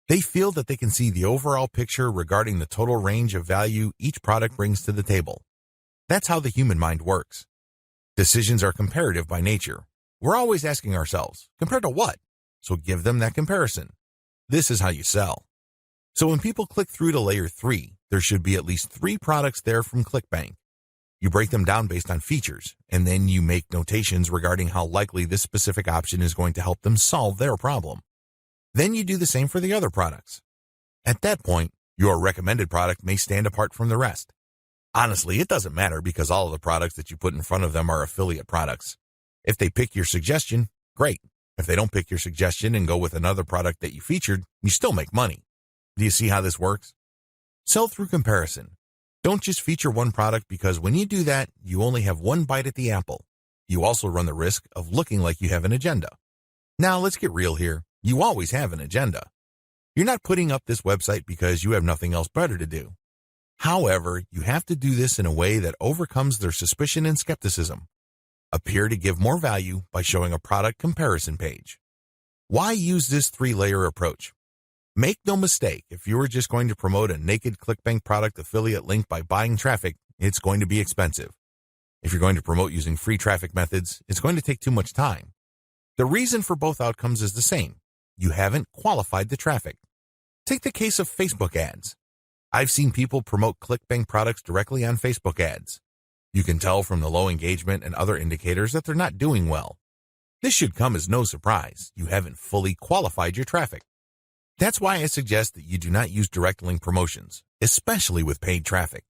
S1: They feel that they can see the overall picture regarding the total range of value each product brings to the table. That's how the human mind works. Decisions are comparative by nature. We're always asking ourselves, compared to what? So give them that comparison. This is how you sell. So when people click through to layer 3, there should be at least 3 products there from ClickBank. You break them down based on features, and then you make notations regarding how likely this specific option is going to help them solve their problem. Then you do the same for the other products. At that point, your recommended product may stand apart from the rest. Honestly, it doesn't matter because all of the products that you put in front of them are affiliate products. If they pick your suggestion, great. If they don't pick your suggestion and go with another product that you featured, you still make money. Do you see how this works? Sell through comparison. Don't just feature one product because when you do that, you only have one bite at the apple. You also run the risk of looking like you have an agenda. Now, let's get real here. You always have an agenda. You're not putting up this website because you have nothing else better to do. However, you have to do this in a way that overcomes their suspicion and skepticism. Appear to give more value by showing a product comparison page. Why use this 3-layer approach? Make no mistake, if you were just going to promote a naked ClickBank product affiliate link by buying traffic, it's going to be expensive. If you're going to promote using free traffic methods, it's going to take too much time. The reason for both outcomes is the same. You haven't qualified the traffic. Take the case of Facebook ads. I've seen people promote ClickBank products directly on Facebook ads. You can tell from the low engagement and other indicators that they're not doing well. This should come as no surprise. You haven't fully qualified your traffic. That's why I suggest that you do not use direct link promotions, especially with paid traffic.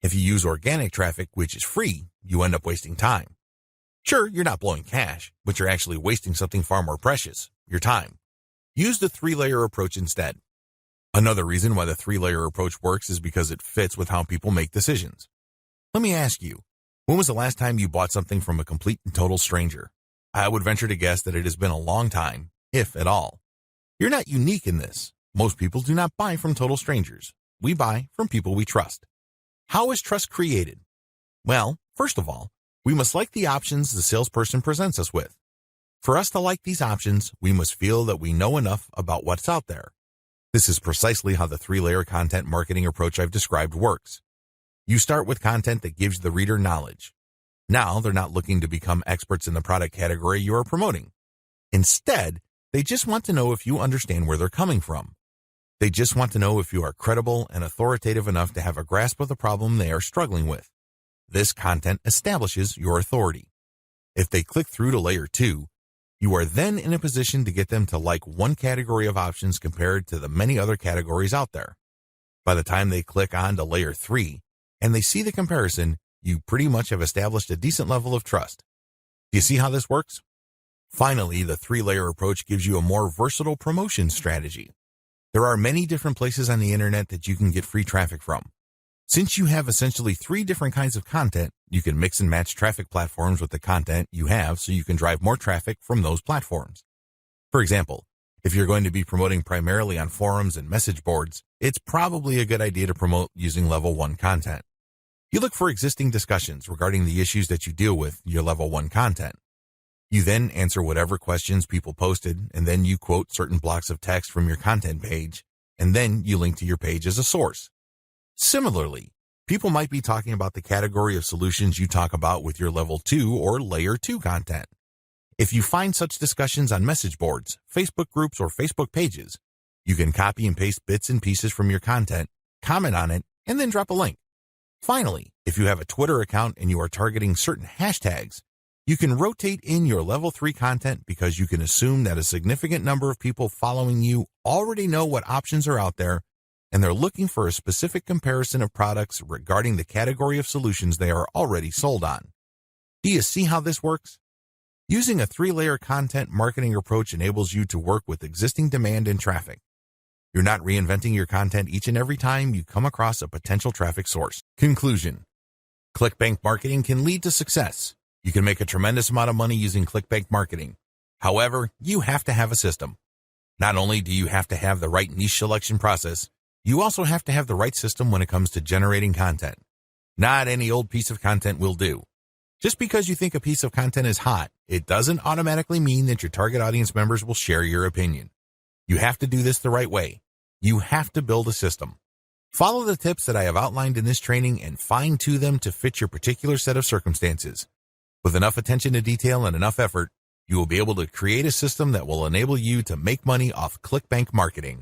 S1: If you use organic traffic, which is free, you end up wasting time. Sure, you're not blowing cash, but you're actually wasting something far more precious, your time. Use the 3-layer approach instead. Another reason why the 3-layer approach works is because it fits with how people make decisions. Let me ask you, when was the last time you bought something from a complete and total stranger? I would venture to guess that it has been a long time, if at all. You're not unique in this. Most people do not buy from total strangers. We buy from people we trust. How is trust created? Well, first of all, we must like the options the salesperson presents us with. For us to like these options, we must feel that we know enough about what's out there. This is precisely how the 3-layer content marketing approach I've described works. You start with content that gives the reader knowledge. Now they're not looking to become experts in the product category you are promoting. Instead, they just want to know if you understand where they're coming from. They just want to know if you are credible and authoritative enough to have a grasp of the problem they are struggling with. This content establishes your authority. If they click through to layer 2, you are then in a position to get them to like one category of options compared to the many other categories out there. By the time they click on to layer 3 and they see the comparison, you pretty much have established a decent level of trust. Do you see how this works? Finally, the 3-layer approach gives you a more versatile promotion strategy. There are many different places on the internet that you can get free traffic from. Since you have essentially 3 different kinds of content, you can mix and match traffic platforms with the content you have so you can drive more traffic from those platforms. For example, if you're going to be promoting primarily on forums and message boards, it's probably a good idea to promote using level 1 content. You look for existing discussions regarding the issues that you deal with your level 1 content. You then answer whatever questions people posted, and then you quote certain blocks of text from your content page, and then you link to your page as a source. Similarly, people might be talking about the category of solutions you talk about with your level 2 or layer 2 content. If you find such discussions on message boards, Facebook groups, or Facebook pages, you can copy and paste bits and pieces from your content, comment on it, and then drop a link. Finally, if you have a Twitter account and you are targeting certain hashtags, you can rotate in your level 3 content because you can assume that a significant number of people following you already know what options are out there, and they're looking for a specific comparison of products regarding the category of solutions they are already sold on. Do you see how this works? Using a 3-layer content marketing approach enables you to work with existing demand and traffic. You're not reinventing your content each and every time you come across a potential traffic source. Conclusion: ClickBank marketing can lead to success. You can make a tremendous amount of money using ClickBank marketing. However, you have to have a system. Not only do you have to have the right niche selection process, you also have to have the right system when it comes to generating content. Not any old piece of content will do. Just because you think a piece of content is hot, it doesn't automatically mean that your target audience members will share your opinion. You have to do this the right way. You have to build a system. Follow the tips that I have outlined in this training and fine-tune them to fit your particular set of circumstances. With enough attention to detail and enough effort, you will be able to create a system that will enable you to make money off ClickBank marketing.